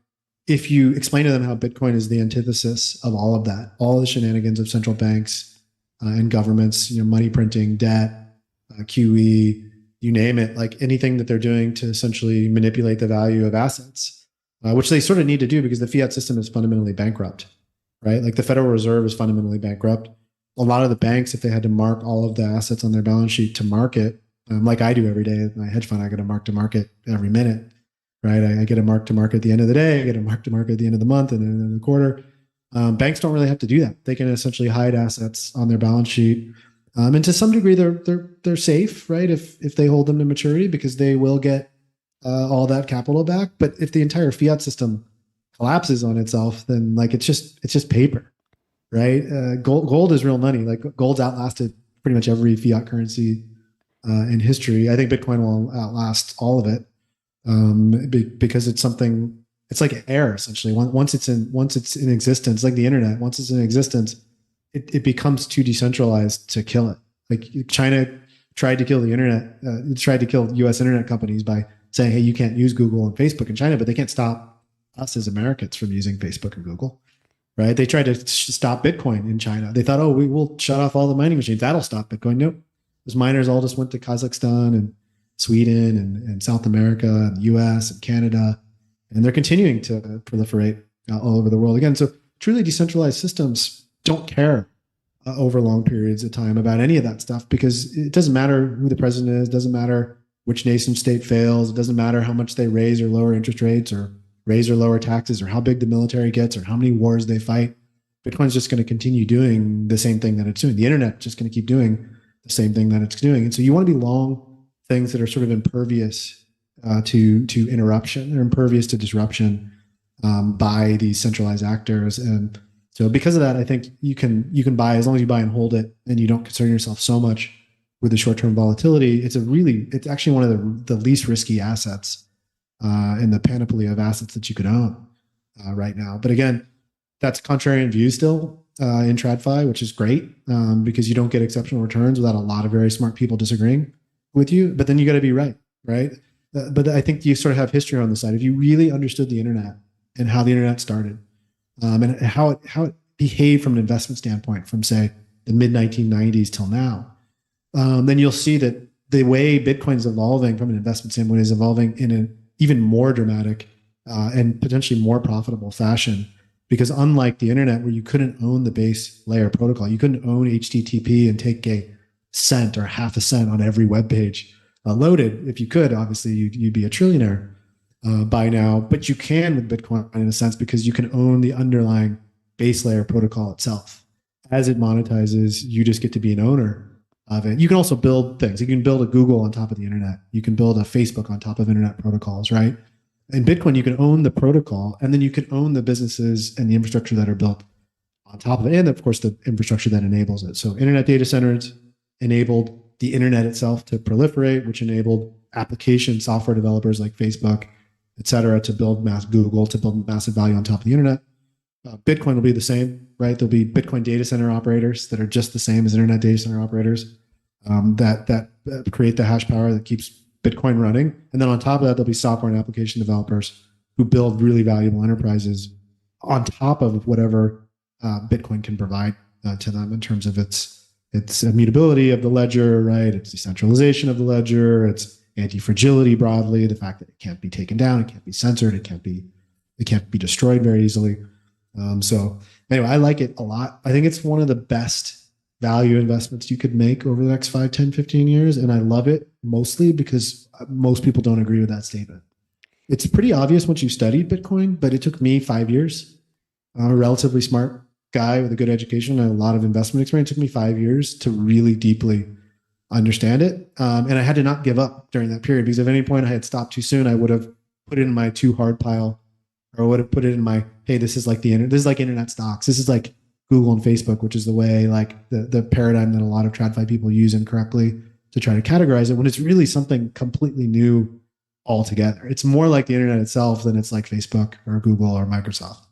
if you explain to them how Bitcoin is the antithesis of all of that, all the shenanigans of central banks and governments, money printing, debt, QE, you name it, like anything that they're doing to essentially manipulate the value of assets, which they sort of need to do because the fiat system is fundamentally bankrupt, right? Like the Federal Reserve is fundamentally bankrupt. A lot of the banks, if they had to mark all of the assets on their balance sheet to market, like I do every day at my hedge fund, I get a mark to market every minute, right? I get a mark to market at the end of the day, I get a mark to market at the end of the month and then the quarter. Banks don't really have to do that. They can essentially hide assets on their balance sheet And to some degree, they're safe, right? If they hold them to maturity, because they will get all that capital back. But if the entire fiat system collapses on itself, then like it's just paper, right? Gold is real money. Like gold's outlasted pretty much every fiat currency in history. I think Bitcoin will outlast all of it because it's something. It's like air essentially. Once it's in existence, like the internet. Once it's in existence, it becomes too decentralized to kill it. Like China tried to kill the internet. It tried to kill U.S. internet companies by saying, "Hey, you can't use Google and Facebook in China," but they can't stop us as Americans from using Facebook and Google. Right? They tried to stop Bitcoin in China. They thought, "Oh, we will shut off all the mining machines. That'll stop Bitcoin." Nope. Those miners all just went to Kazakhstan and Sweden and South America and the U.S. and Canada, and they're continuing to proliferate all over the world again. So truly decentralized systems don't care over long periods of time about any of that stuff, because it doesn't matter who the president is, doesn't matter which nation state fails, it doesn't matter how much they raise or lower interest rates or raise or lower taxes or how big the military gets or how many wars they fight. Bitcoin's just going to continue doing the same thing that it's doing. The internet's just going to keep doing the same thing that it's doing. And so you want to be long things that are sort of impervious to interruption. They're impervious to disruption by these centralized actors. And so because of that, I think you can buy, as long as you buy and hold it and you don't concern yourself so much with the short-term volatility. It's actually one of the least risky assets in the panoply of assets that you could own right now. But again, that's contrarian view still in TradFi, which is great because you don't get exceptional returns without a lot of very smart people disagreeing with you. But then you got to be right? But I think you sort of have history on the side. If you really understood the internet and how the internet started and how it behaved from an investment standpoint from, say, the mid-1990s till now, then you'll see that the way Bitcoin is evolving from an investment standpoint is evolving in an even more dramatic and potentially more profitable fashion. Because unlike the internet, where you couldn't own the base layer protocol, you couldn't own HTTP and take a cent or half a cent on every web page loaded. If you could, obviously, you'd be a trillionaire by now. But you can with Bitcoin in a sense because you can own the underlying base layer protocol itself. As it monetizes, you just get to be an owner of it. You can also build things. You can build a Google on top of the internet. You can build a Facebook on top of internet protocols, right? In Bitcoin, you can own the protocol, and then you can own the businesses and the infrastructure that are built on top of it, and of course, the infrastructure that enables it. So internet data centers enabled the internet itself to proliferate, which enabled application software developers like Facebook, et cetera, to build Google, to build massive value on top of the internet. Bitcoin will be the same, right? There'll be Bitcoin data center operators that are just the same as internet data center operators that create the hash power that keeps Bitcoin running. And then on top of that, there'll be software and application developers who build really valuable enterprises on top of whatever Bitcoin can provide to them in terms of its immutability of the ledger, right? Its decentralization of the ledger, its anti-fragility broadly, the fact that it can't be taken down, it can't be censored, it can't be destroyed very easily. So anyway, I like it a lot. I think it's one of the best value investments you could make over the next 5, 10, 15 years. And I love it mostly because most people don't agree with that statement. It's pretty obvious once you studied Bitcoin, but it took me 5 years. I'm a relatively smart guy with a good education and a lot of investment experience. It took me 5 years to really deeply understand it. And I had to not give up during that period, because if at any point I had stopped too soon, I would have put it in my too hard pile, or I would have put it in my, hey, this is like this is like internet stocks. This is like Google and Facebook, which is the way, like the paradigm that a lot of TradFi people use incorrectly to try to categorize it, when it's really something completely new altogether. It's more like the internet itself than it's like Facebook or Google or Microsoft.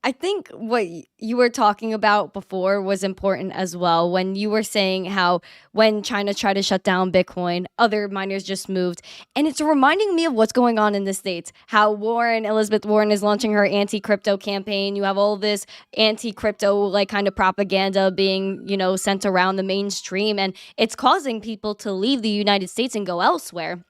I think what you were talking about before was important as well, when you were saying how when China tried to shut down Bitcoin, other miners just moved. And it's reminding me of what's going on in the States, how Elizabeth Warren is launching her anti-crypto campaign. You have all this anti-crypto like kind of propaganda being, sent around the mainstream, and it's causing people to leave the United States and go elsewhere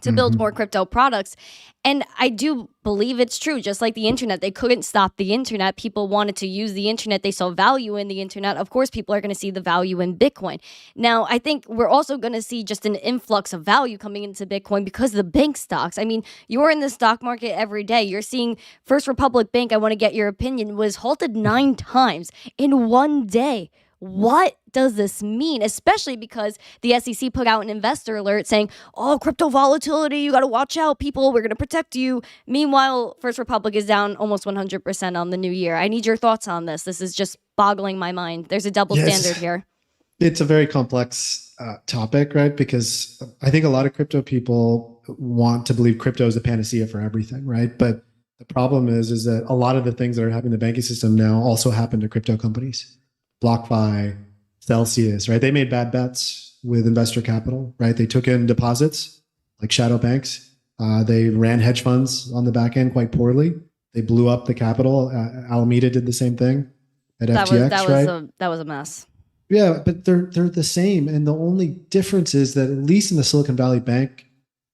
to build more crypto products. And I do believe it's true. Just like the internet, they couldn't stop the internet. People wanted to use the internet. They saw value in the internet. Of course, people are going to see the value in Bitcoin. Now, I think we're also going to see just an influx of value coming into Bitcoin because of the bank stocks. I mean, you're in the stock market every day. You're seeing First Republic Bank, I want to get your opinion, was halted 9 times in one day. what does this mean? Especially because the SEC put out an investor alert saying, oh, crypto volatility, you got to watch out, people, we're going to protect you. Meanwhile, First Republic is down almost 100% on the new year. I need your thoughts on this. This is just boggling my mind. There's a double standard here. It's a very complex topic, right? Because I think a lot of crypto people want to believe crypto is a panacea for everything, right? But the problem is that a lot of the things that are happening in the banking system now also happen to crypto companies. BlockFi, Celsius, right? They made bad bets with investor capital, right? They took in deposits like shadow banks. They ran hedge funds on the back end quite poorly. They blew up the capital. Alameda did the same thing at FTX, right? That was a mess. Yeah, but they're the same, and the only difference is that at least in the Silicon Valley Bank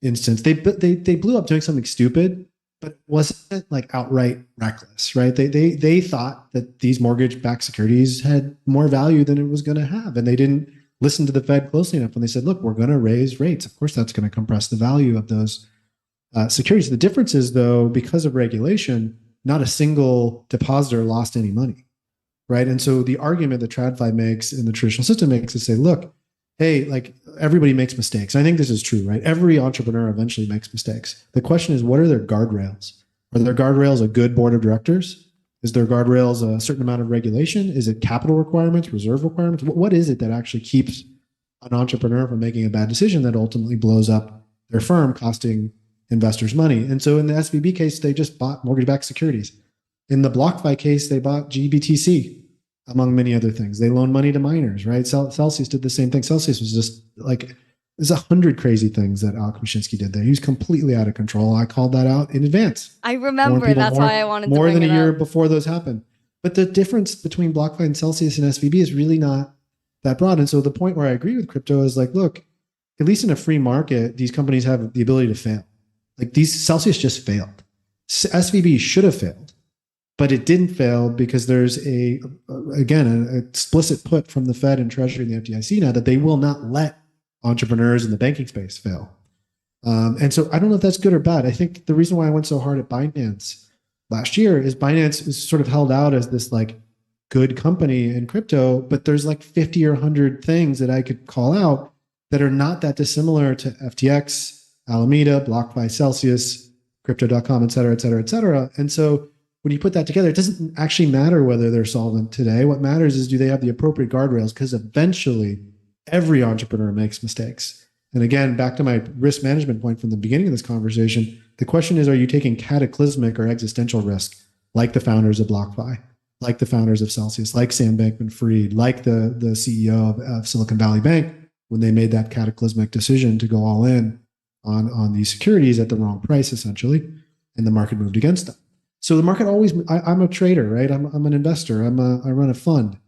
instance, they blew up doing something stupid, but it wasn't like outright reckless, right? They thought that these mortgage-backed securities had more value than it was going to have, and they didn't listen to the Fed closely enough when they said, "Look, we're going to raise rates. Of course, that's going to compress the value of those securities." The difference is, though, because of regulation, not a single depositor lost any money. Right. And so the argument that TradFi makes and the traditional system makes is say, look, hey, like everybody makes mistakes. I think this is true, right? Every entrepreneur eventually makes mistakes. The question is, what are their guardrails? Are their guardrails a good board of directors? Is their guardrails a certain amount of regulation? Is it capital requirements, reserve requirements? What is it that actually keeps an entrepreneur from making a bad decision that ultimately blows up their firm, costing investors money? And so in the SVB case, they just bought mortgage-backed securities. In the BlockFi case, they bought GBTC, among many other things. They loaned money to miners, right? Celsius did the same thing. Celsius was just like, there's 100 crazy things that Alex Mashinsky did there. He was completely out of control. I called that out in advance. I remember. That's why I wanted to more bring than it a year up. before those happened. But the difference between BlockFi and Celsius and SVB is really not that broad. And so the point where I agree with crypto is like, look, at least in a free market, these companies have the ability to fail. Like Celsius just failed. SVB should have failed. But it didn't fail because there's an explicit put from the Fed and Treasury and the FDIC now that they will not let entrepreneurs in the banking space fail. And so I don't know if that's good or bad. I think the reason why I went so hard at Binance last year is Binance is sort of held out as this like good company in crypto, but there's like 50 or 100 things that I could call out that are not that dissimilar to FTX, Alameda, BlockFi, Celsius, Crypto.com, et cetera, et cetera, et cetera. And so when you put that together, it doesn't actually matter whether they're solvent today. What matters is, do they have the appropriate guardrails? Because eventually every entrepreneur makes mistakes. And again, back to my risk management point from the beginning of this conversation, the question is, are you taking cataclysmic or existential risk like the founders of BlockFi, like the founders of Celsius, like Sam Bankman-Fried, like the CEO of Silicon Valley Bank, when they made that cataclysmic decision to go all in on these securities at the wrong price, essentially, and the market moved against them. So the market always, I'm a trader, right? I'm an investor. I run a fund.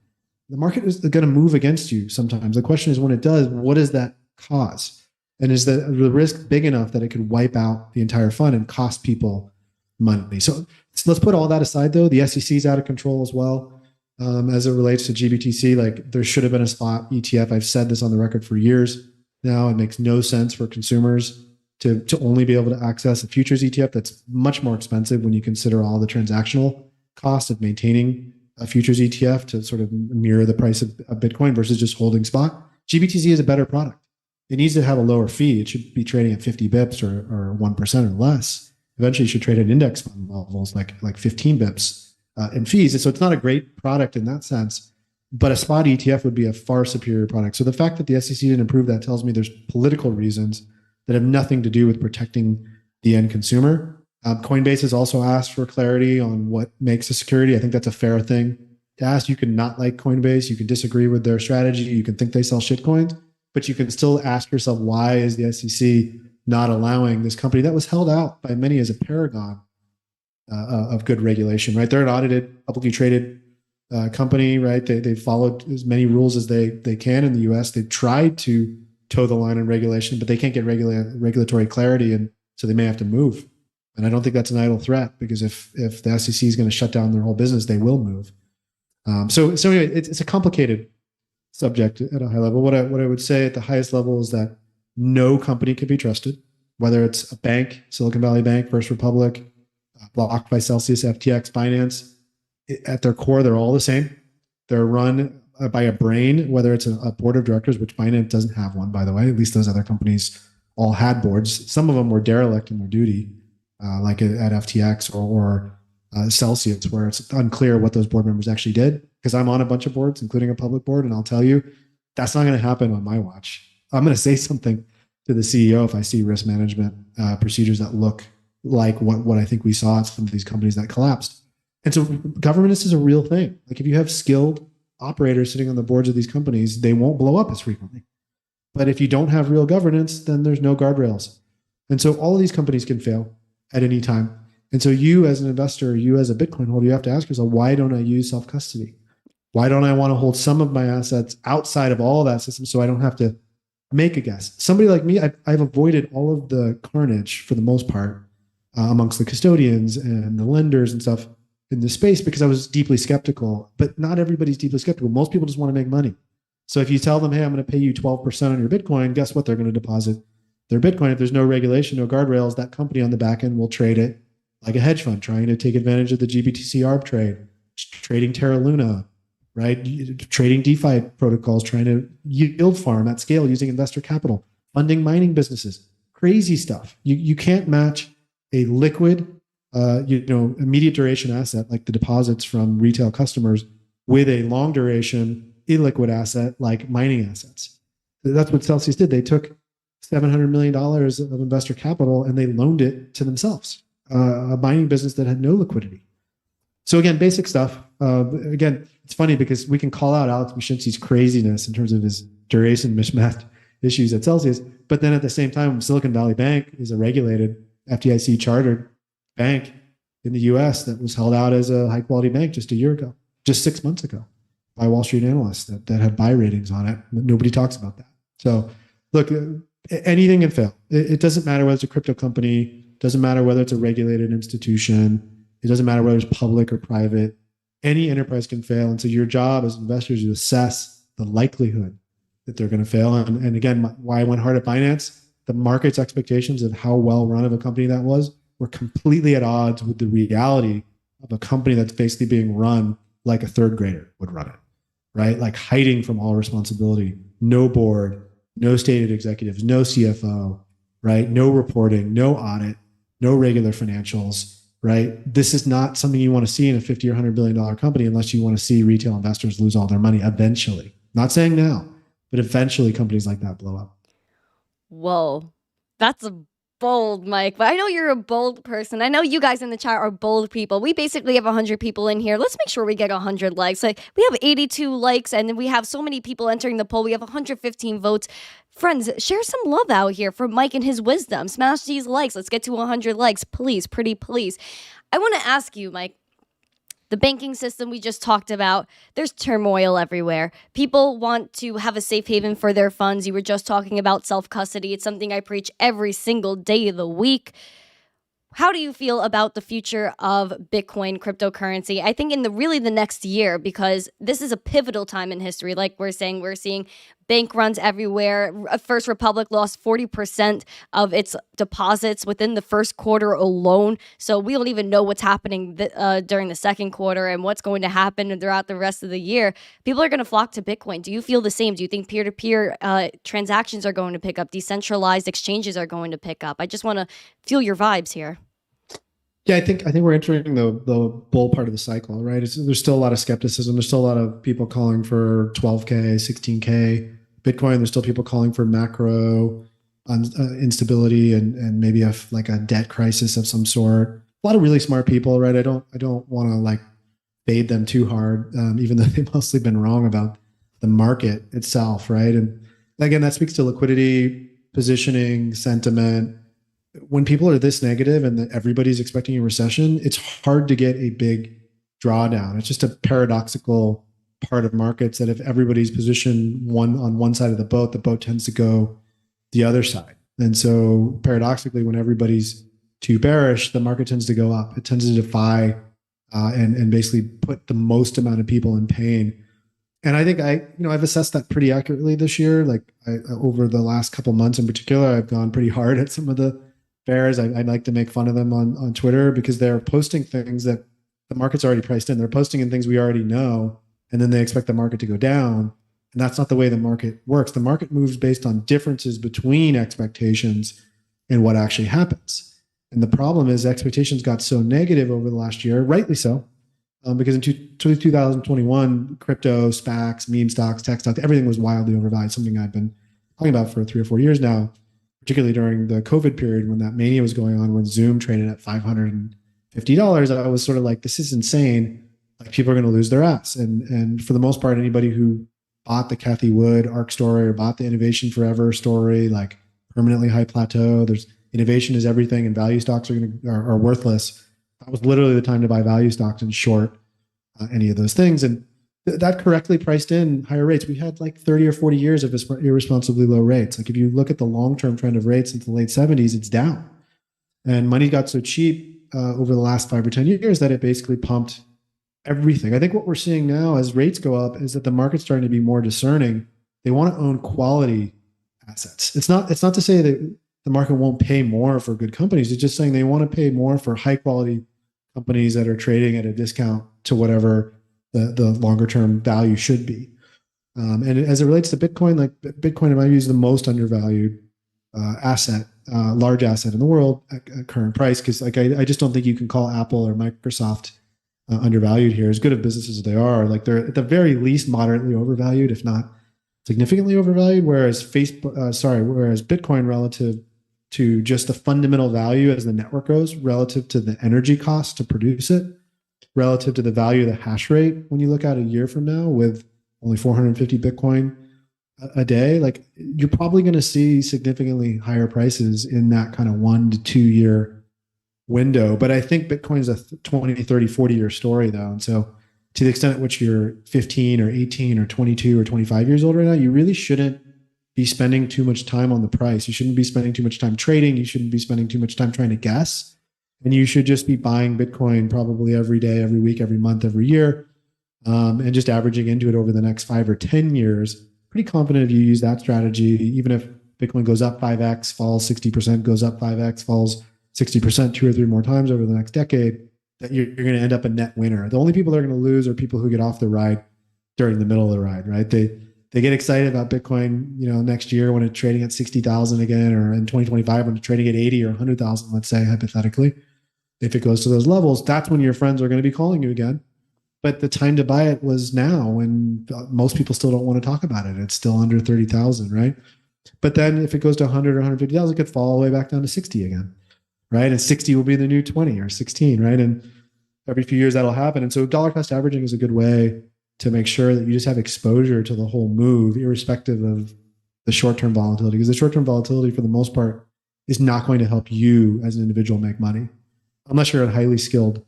The market is going to move against you sometimes. The question is, when it does, what does that cause? And is the risk big enough that it could wipe out the entire fund and cost people money? So let's put all that aside, though. The SEC is out of control as well as it relates to GBTC. Like, there should have been a spot ETF. I've said this on the record for years now. It makes no sense for consumers to only be able to access a futures ETF that's much more expensive when you consider all the transactional cost of maintaining a futures ETF to sort of mirror the price of Bitcoin versus just holding spot. GBTC is a better product. It needs to have a lower fee. It should be trading at 50 bips or 1% or less. Eventually, you should trade at index fund levels like 15 bips in fees. And so it's not a great product in that sense, but a spot ETF would be a far superior product. So the fact that the SEC didn't approve that tells me there's political reasons that have nothing to do with protecting the end consumer. Coinbase has also asked for clarity on what makes a security. I think that's a fair thing to ask. You can not like Coinbase. You can disagree with their strategy. You can think they sell shitcoins, but you can still ask yourself, why is the SEC not allowing this company that was held out by many as a paragon of good regulation, right? They're an audited, publicly traded company, right? They followed as many rules as they can in the US. They've tried to toe the line on regulation, but they can't get regulatory clarity, and so they may have to move. And I don't think that's an idle threat, because if the SEC is going to shut down their whole business, they will move. So anyway, it's a complicated subject at a high level. What I would say at the highest level is that no company can be trusted, whether it's a bank, Silicon Valley Bank, First Republic, BlockFi, Celsius, FTX, Binance. At their core, they're all the same. They're run by a brain, whether it's a board of directors, which Binance doesn't have one, by the way. At least those other companies all had boards. Some of them were derelict in their duty, like at FTX or Celsius, where it's unclear what those board members actually did. Because I'm on a bunch of boards, including a public board, and I'll tell you, that's not going to happen on my watch. I'm going to say something to the CEO if I see risk management procedures that look like what I think we saw at some of these companies that collapsed. And so governance is a real thing. Like if you have skilled operators sitting on the boards of these companies, they won't blow up as frequently. But if you don't have real governance, then there's no guardrails. And so all of these companies can fail at any time. And so you as an investor, you as a Bitcoin holder, you have to ask yourself, why don't I use self-custody? Why don't I want to hold some of my assets outside of all of that system so I don't have to make a guess? Somebody like me, I've avoided all of the carnage for the most part amongst the custodians and the lenders and stuff in this space because I was deeply skeptical. But not everybody's deeply skeptical. Most people just want to make money. So if you tell them, hey, I'm going to pay you 12% on your Bitcoin, guess what? They're going to deposit their Bitcoin. If there's no regulation, no guardrails, that company on the back end will trade it like a hedge fund, trying to take advantage of the GBTC arb trade, trading Terra Luna, right? Trading DeFi protocols, trying to yield farm at scale using investor capital, funding mining businesses, crazy stuff. You can't match a liquid, immediate duration asset like the deposits from retail customers with a long duration illiquid asset like mining assets. That's what Celsius did. They took $700 million of investor capital and they loaned it to themselves, a mining business that had no liquidity. So again, basic stuff. Again, it's funny because we can call out Alex Mashinsky's craziness in terms of his duration mismatch issues at Celsius, but then at the same time, Silicon Valley Bank is a regulated FDIC chartered bank in the US that was held out as a high quality bank just a year ago, just 6 months ago by Wall Street analysts that had buy ratings on it. Nobody talks about that. So look, anything can fail. It doesn't matter whether it's a crypto company, doesn't matter whether it's a regulated institution, it doesn't matter whether it's public or private. Any enterprise can fail. And so your job as investors is to assess the likelihood that they're going to fail. And again, why I went hard at Binance, the market's expectations of how well run of a company that was were completely at odds with the reality of a company that's basically being run like a third grader would run it, right? Like hiding from all responsibility, no board, no stated executives, no CFO, right? No reporting, no audit, no regular financials, right? This is not something you want to see in a $50 or $100 billion company unless you want to see retail investors lose all their money eventually. Not saying now, but eventually companies like that blow up. Whoa, that's a bold, Mike. But I know you're a bold person. I know you guys in the chat are bold people. We basically have 100 people in here. Let's make sure we get 100 likes. Like we have 82 likes and we have so many people entering the poll. We have 115 votes. Friends, share some love out here for Mike and his wisdom. Smash these likes. Let's get to 100 likes. Please, pretty please. I want to ask you, Mike, the banking system we just talked about, there's turmoil everywhere. People want to have a safe haven for their funds. You were just talking about self-custody. It's something I preach every single day of the week. How do you feel about the future of Bitcoin cryptocurrency? I think in the next year, because this is a pivotal time in history. Like we're seeing bank runs everywhere. First Republic lost 40% of its deposits within the first quarter alone. So we don't even know what's happening during the second quarter and what's going to happen throughout the rest of the year. People are going to flock to Bitcoin. Do you feel the same? Do you think peer-to-peer transactions are going to pick up? Decentralized exchanges are going to pick up? I just want to feel your vibes here. Yeah, I think we're entering the bull part of the cycle, right? There's still a lot of skepticism. There's still a lot of people calling for 12K, 16K Bitcoin. There's still people calling for macro instability and maybe a debt crisis of some sort. A lot of really smart people, right? I don't want to fade them too hard, even though they've mostly been wrong about the market itself, right? And again, that speaks to liquidity, positioning, sentiment. When people are this negative and that everybody's expecting a recession, it's hard to get a big drawdown. It's just a paradoxical part of markets that if everybody's positioned on one side of the boat tends to go the other side. And so paradoxically, when everybody's too bearish, the market tends to go up. It tends to defy and basically put the most amount of people in pain. And I think I've assessed that pretty accurately this year. Over the last couple months in particular, I've gone pretty hard at some of the bears. I'd like to make fun of them on Twitter because they're posting things that the market's already priced in. They're posting in things we already know and then they expect the market to go down. And that's not the way the market works. The market moves based on differences between expectations and what actually happens. And the problem is expectations got so negative over the last year, rightly so, because in 2021, crypto, SPACs, meme stocks, tech stocks, everything was wildly overvalued, something I've been talking about for 3 or 4 years now, particularly during the COVID period when that mania was going on, when Zoom traded at $550. I was sort of like, this is insane. Like, people are going to lose their ass. And for the most part, anybody who bought the Cathie Wood ARC story or bought the Innovation Forever story, like permanently high plateau, there's innovation is everything and value stocks are worthless. That was literally the time to buy value stocks and short any of those things. And that correctly priced in higher rates. We had like 30 or 40 years of irresponsibly low rates. Like, if you look at the long-term trend of rates since the late 70s, it's down. And money got so cheap over the last 5 or 10 years that it basically pumped everything. I think what we're seeing now as rates go up is that the market's starting to be more discerning. They want to own quality assets. It's not to say that the market won't pay more for good companies. It's just saying they want to pay more for high quality companies that are trading at a discount to whatever the longer term value should be. And as it relates to Bitcoin, like Bitcoin, in my view, is the most undervalued asset, large asset in the world at current price. Because like I just don't think you can call Apple or Microsoft undervalued here. As good of businesses as they are, like, they're at the very least moderately overvalued, if not significantly overvalued. Whereas Bitcoin, relative to just the fundamental value as the network goes, relative to the energy cost to produce it, relative to the value of the hash rate, when you look at a year from now with only 450 Bitcoin a day, like, you're probably going to see significantly higher prices in that kind of 1 to 2 year window. But I think Bitcoin is a 20, 30, 40 year story, though. And so, to the extent at which you're 15 or 18 or 22 or 25 years old right now, you really shouldn't be spending too much time on the price. You shouldn't be spending too much time trading. You shouldn't be spending too much time trying to guess. And you should just be buying Bitcoin probably every day, every week, every month, every year, and just averaging into it over the next 5 or 10 years. Pretty confident if you use that strategy, even if Bitcoin goes up 5x, falls 60%, goes up 5x, falls 60% 2 or 3 more times over the next decade, that you're going to end up a net winner. The only people that are going to lose are people who get off the ride during the middle of the ride, right? They get excited about Bitcoin, next year when it's trading at 60,000 again, or in 2025 when it's trading at 80 or 100,000, let's say, hypothetically. If it goes to those levels, that's when your friends are going to be calling you again. But the time to buy it was now, when most people still don't want to talk about it. It's still under 30,000, right? But then if it goes to 100 or 150,000, it could fall all the way back down to 60 again, right? And 60 will be the new 20 or 16, right? And every few years that'll happen. And so dollar cost averaging is a good way to make sure that you just have exposure to the whole move, irrespective of the short-term volatility. Because the short-term volatility, for the most part, is not going to help you as an individual make money, unless you're a highly skilled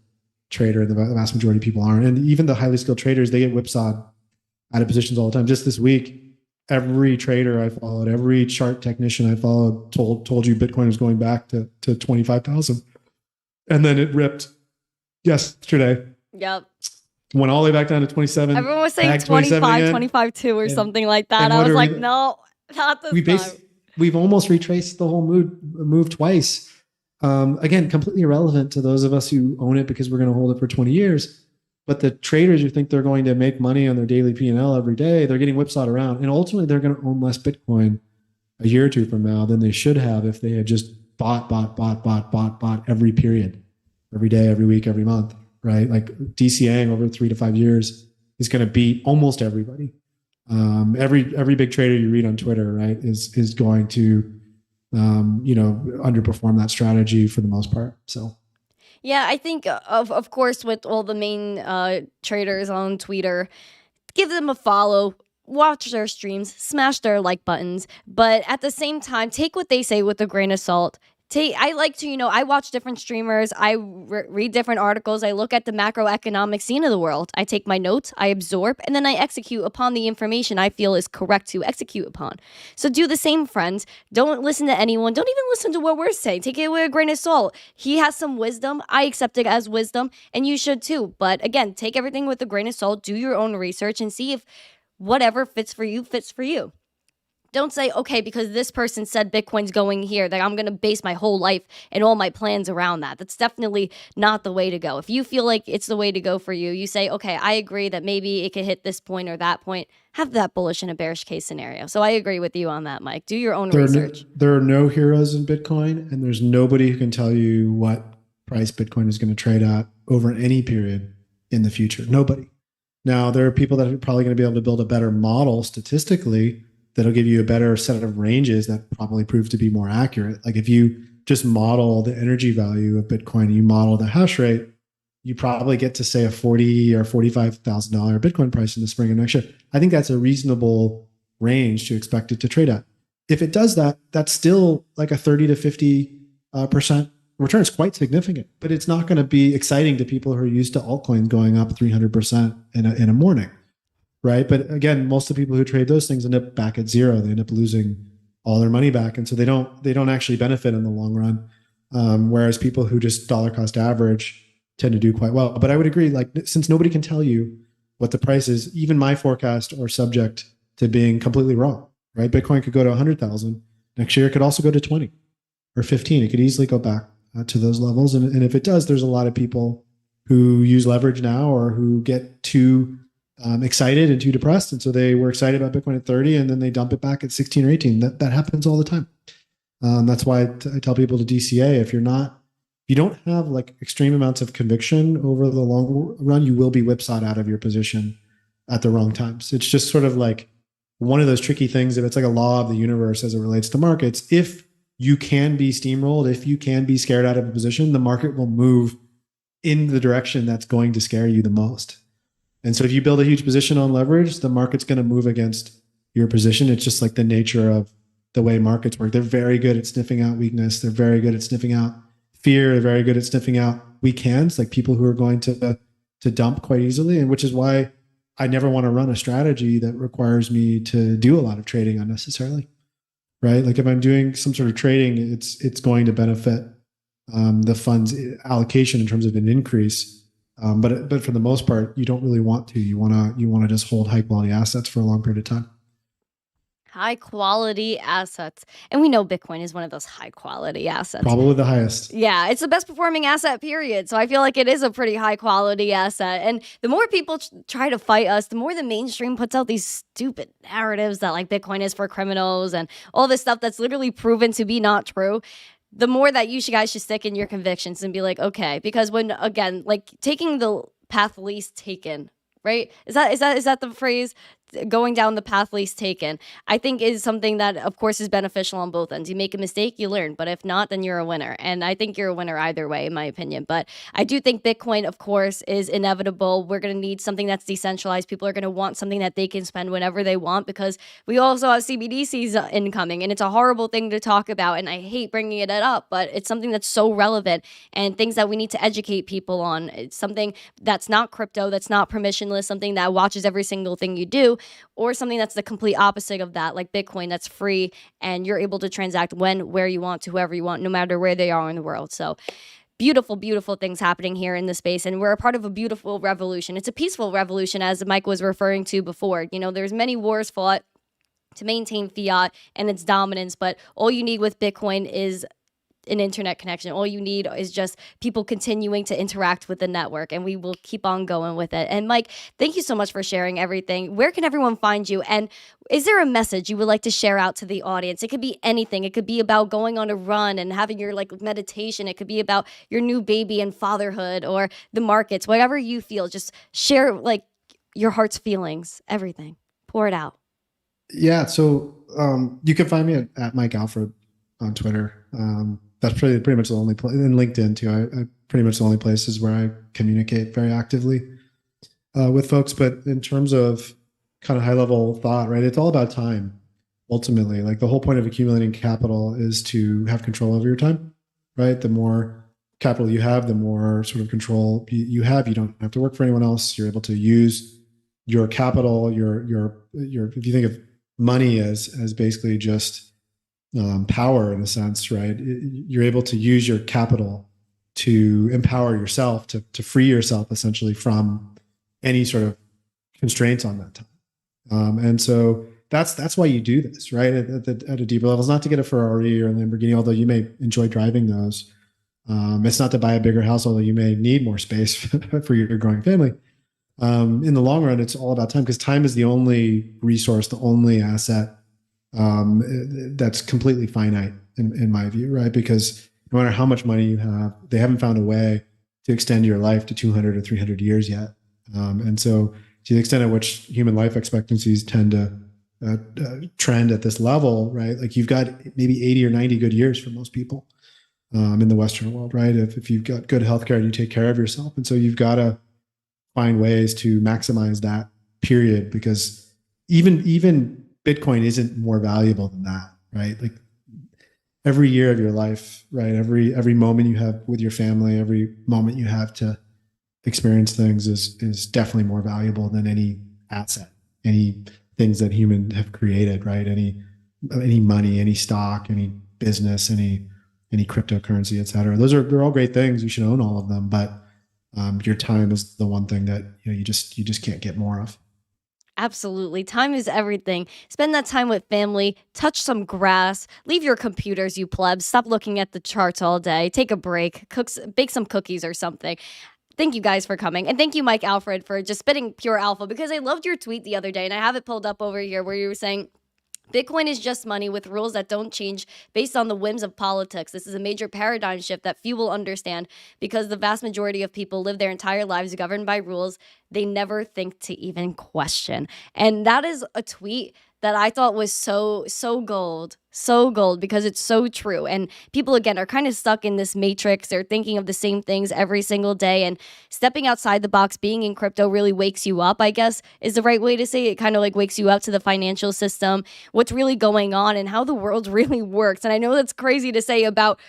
trader, and the vast majority of people aren't. And even the highly skilled traders, they get whipsawed out of positions all the time. Just this week, every trader I followed, every chart technician I followed told you Bitcoin was going back to 25,000. And then it ripped yesterday. Yep. Went all the way back down to 27. Everyone was saying 25, 25.2 or something like that. I was like, no, not this time. We've almost retraced the whole move twice. Again, completely irrelevant to those of us who own it because we're going to hold it for 20 years. But the traders who think they're going to make money on their daily P&L every day, they're getting whipsawed around. And ultimately, they're going to own less Bitcoin a year or two from now than they should have if they had just bought every period, every day, every week, every month, right? Like, DCAing over 3 to 5 years is going to beat almost everybody. Every big trader you read on Twitter, right, is going to underperform that strategy for the most part. So, yeah, I think of course with all the main traders on Twitter, give them a follow, watch their streams, smash their like buttons, but at the same time, take what they say with a grain of salt. I like to, I watch different streamers. I read different articles. I look at the macroeconomic scene of the world. I take my notes, I absorb, and then I execute upon the information I feel is correct to execute upon. So do the same, friends. Don't listen to anyone. Don't even listen to what we're saying. Take it with a grain of salt. He has some wisdom. I accept it as wisdom, and you should too. But again, take everything with a grain of salt. Do your own research and see if whatever fits for you fits for you. Don't say, okay, because this person said Bitcoin's going here, that I'm going to base my whole life and all my plans around that. That's definitely not the way to go. If you feel like it's the way to go for you, you say, okay, I agree that maybe it could hit this point or that point. Have that bullish and a bearish case scenario. So I agree with you on that, Mike. Do your own research. There are no heroes in Bitcoin, and there's nobody who can tell you what price Bitcoin is going to trade at over any period in the future. Nobody. Now, there are people that are probably going to be able to build a better model statistically that'll give you a better set of ranges that probably prove to be more accurate. Like if you just model the energy value of Bitcoin and you model the hash rate, you probably get to say a $40,000 or $45,000 Bitcoin price in the spring of next year. I think that's a reasonable range to expect it to trade at. If it does that, that's still like a 30 to 50% return. Is quite significant, but it's not going to be exciting to people who are used to altcoins going up 300% in a morning, right? But again, most of the people who trade those things end up back at zero. They end up losing all their money back, and so they don't actually benefit in the long run. Whereas people who just dollar cost average tend to do quite well. But I would agree, like since nobody can tell you what the price is, even my forecast are subject to being completely wrong, right? Bitcoin could go to 100,000 next year. It could also go to 20 or 15. It could easily go back to those levels. And if it does, there's a lot of people who use leverage now or who get too excited and too depressed. And so they were excited about Bitcoin at 30 and then they dump it back at 16 or 18. That happens all the time. That's why I tell people to DCA, if you don't have like extreme amounts of conviction over the long run, you will be whipsawed out of your position at the wrong times. It's just sort of like one of those tricky things. If it's like a law of the universe as it relates to markets, if you can be steamrolled, if you can be scared out of a position, the market will move in the direction that's going to scare you the most. And so if you build a huge position on leverage, the market's going to move against your position. It's just like the nature of the way markets work. They're very good at sniffing out weakness. They're very good at sniffing out fear. They're very good at sniffing out weak hands, like people who are going to dump quite easily. And which is why I never want to run a strategy that requires me to do a lot of trading unnecessarily. Right? Like if I'm doing some sort of trading, it's going to benefit the fund's allocation in terms of an increase. But for the most part, you don't really want to. You want to just hold high quality assets for a long period of time. High quality assets. And we know Bitcoin is one of those high quality assets. Probably the highest. Yeah, it's the best performing asset, period. So I feel like it is a pretty high quality asset. And the more people try to fight us, the more the mainstream puts out these stupid narratives that like Bitcoin is for criminals and all this stuff that's literally proven to be not true. The more that you guys should stick in your convictions and be like, okay, because when, again, like taking the path least taken, right? Is that the phrase? Going down the path least taken, I think is something that, of course, is beneficial on both ends. You make a mistake, you learn. But if not, then you're a winner. And I think you're a winner either way, in my opinion. But I do think Bitcoin, of course, is inevitable. We're going to need something that's decentralized. People are going to want something that they can spend whenever they want because we also have CBDCs incoming. And it's a horrible thing to talk about. And I hate bringing it up, but it's something that's so relevant and things that we need to educate people on. It's something that's not crypto, that's not permissionless, something that watches every single thing you do, or something that's the complete opposite of that, like Bitcoin, that's free and you're able to transact when, where you want, to whoever you want, no matter where they are in the world. So beautiful, beautiful things happening here in the space. And we're a part of a beautiful revolution. It's a peaceful revolution, as Mike was referring to before. You know, there's many wars fought to maintain fiat and its dominance, but all you need with Bitcoin is an internet connection. All you need is just people continuing to interact with the network, and we will keep on going with it. And Mike, thank you so much for sharing everything. Where can everyone find you? And is there a message you would like to share out to the audience? It could be anything. It could be about going on a run and having your like meditation. It could be about your new baby and fatherhood or the markets, whatever you feel. Just share like your heart's feelings, everything. Pour it out. Yeah. So you can find me at Mike Alfred on Twitter. That's pretty much the only place, and LinkedIn too. I pretty much the only places where I communicate very actively with folks. But in terms of kind of high level thought, right? It's all about time. Ultimately, like the whole point of accumulating capital is to have control over your time, right? The more capital you have, the more sort of control you have. You don't have to work for anyone else. You're able to use your capital, your if you think of money as basically just power in a sense, right? You're able to use your capital to empower yourself, to free yourself essentially from any sort of constraints on that time. And so that's why you do this, right? At a deeper level, it's not to get a Ferrari or a Lamborghini, although you may enjoy driving those. It's not to buy a bigger house, although you may need more space for your growing family. In the long run, it's all about time, because time is the only resource, the only asset that's completely finite in my view, right? Because no matter how much money you have, they haven't found a way to extend your life to 200 or 300 years yet. And so to the extent at which human life expectancies tend to trend at this level, right? Like you've got maybe 80 or 90 good years for most people in the Western world, right? If you've got good healthcare and you take care of yourself. And so you've got to find ways to maximize that period, because even Bitcoin isn't more valuable than that, right? Like every year of your life, right? Every moment you have with your family, every moment you have to experience things is definitely more valuable than any asset, any things that humans have created, right? Any money, any stock, any business, any cryptocurrency, et cetera. They're all great things. You should own all of them, but your time is the one thing that you just can't get more of. Absolutely. Time is everything. Spend that time with family, touch some grass, leave your computers, you plebs. Stop looking at the charts all day. Take a break, bake some cookies or something. Thank you guys for coming. And thank you, Mike Alfred, for just spitting pure alpha, because I loved your tweet the other day, and I have it pulled up over here, where you were saying, Bitcoin is just money with rules that don't change based on the whims of politics. This is a major paradigm shift that few will understand, because the vast majority of people live their entire lives governed by rules they never think to even question. And that is a tweet that I thought was so gold, because it's so true. And people, again, are kind of stuck in this matrix. They're thinking of the same things every single day, and stepping outside the box, being in crypto, really wakes you up, I guess is the right way to say it. It kind of like wakes you up to the financial system, what's really going on, and how the world really works. And I know that's crazy to say about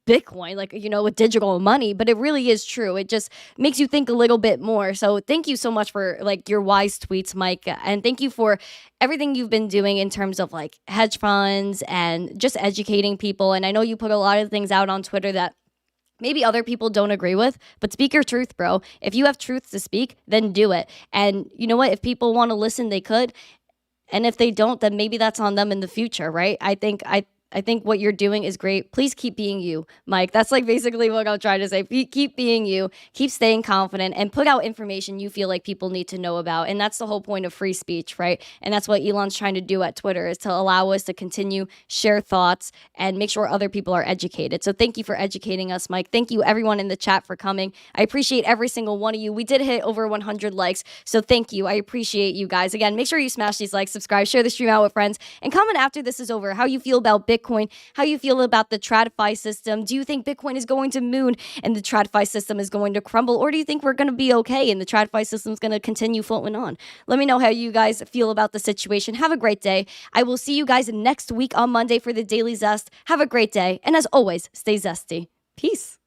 Bitcoin, like, with digital money, but it really is true. It just makes you think a little bit more. So thank you so much for like your wise tweets, Mike. And thank you for everything you've been doing in terms of like hedge funds and just educating people. And I know you put a lot of things out on Twitter that maybe other people don't agree with, but speak your truth, bro. If you have truth to speak, then do it. And you know what? If people want to listen, they could. And if they don't, then maybe that's on them in the future, right? I think what you're doing is great. Please keep being you, Mike. That's like basically what I'm trying to say. Keep being you, keep staying confident, and put out information you feel like people need to know about. And that's the whole point of free speech, right? And that's what Elon's trying to do at Twitter, is to allow us to continue, share thoughts, and make sure other people are educated. So thank you for educating us, Mike. Thank you, everyone in the chat, for coming. I appreciate every single one of you. We did hit over 100 likes, so thank you. I appreciate you guys. Again, make sure you smash these likes, subscribe, share the stream out with friends, and comment after this is over how you feel about Bitcoin, how you feel about the TradFi system. Do you think Bitcoin is going to moon and the TradFi system is going to crumble? Or do you think we're going to be okay and the TradFi system is going to continue floating on? Let me know how you guys feel about the situation. Have a great day. I will see you guys next week on Monday for the Daily Zest. Have a great day. And as always, stay zesty. Peace.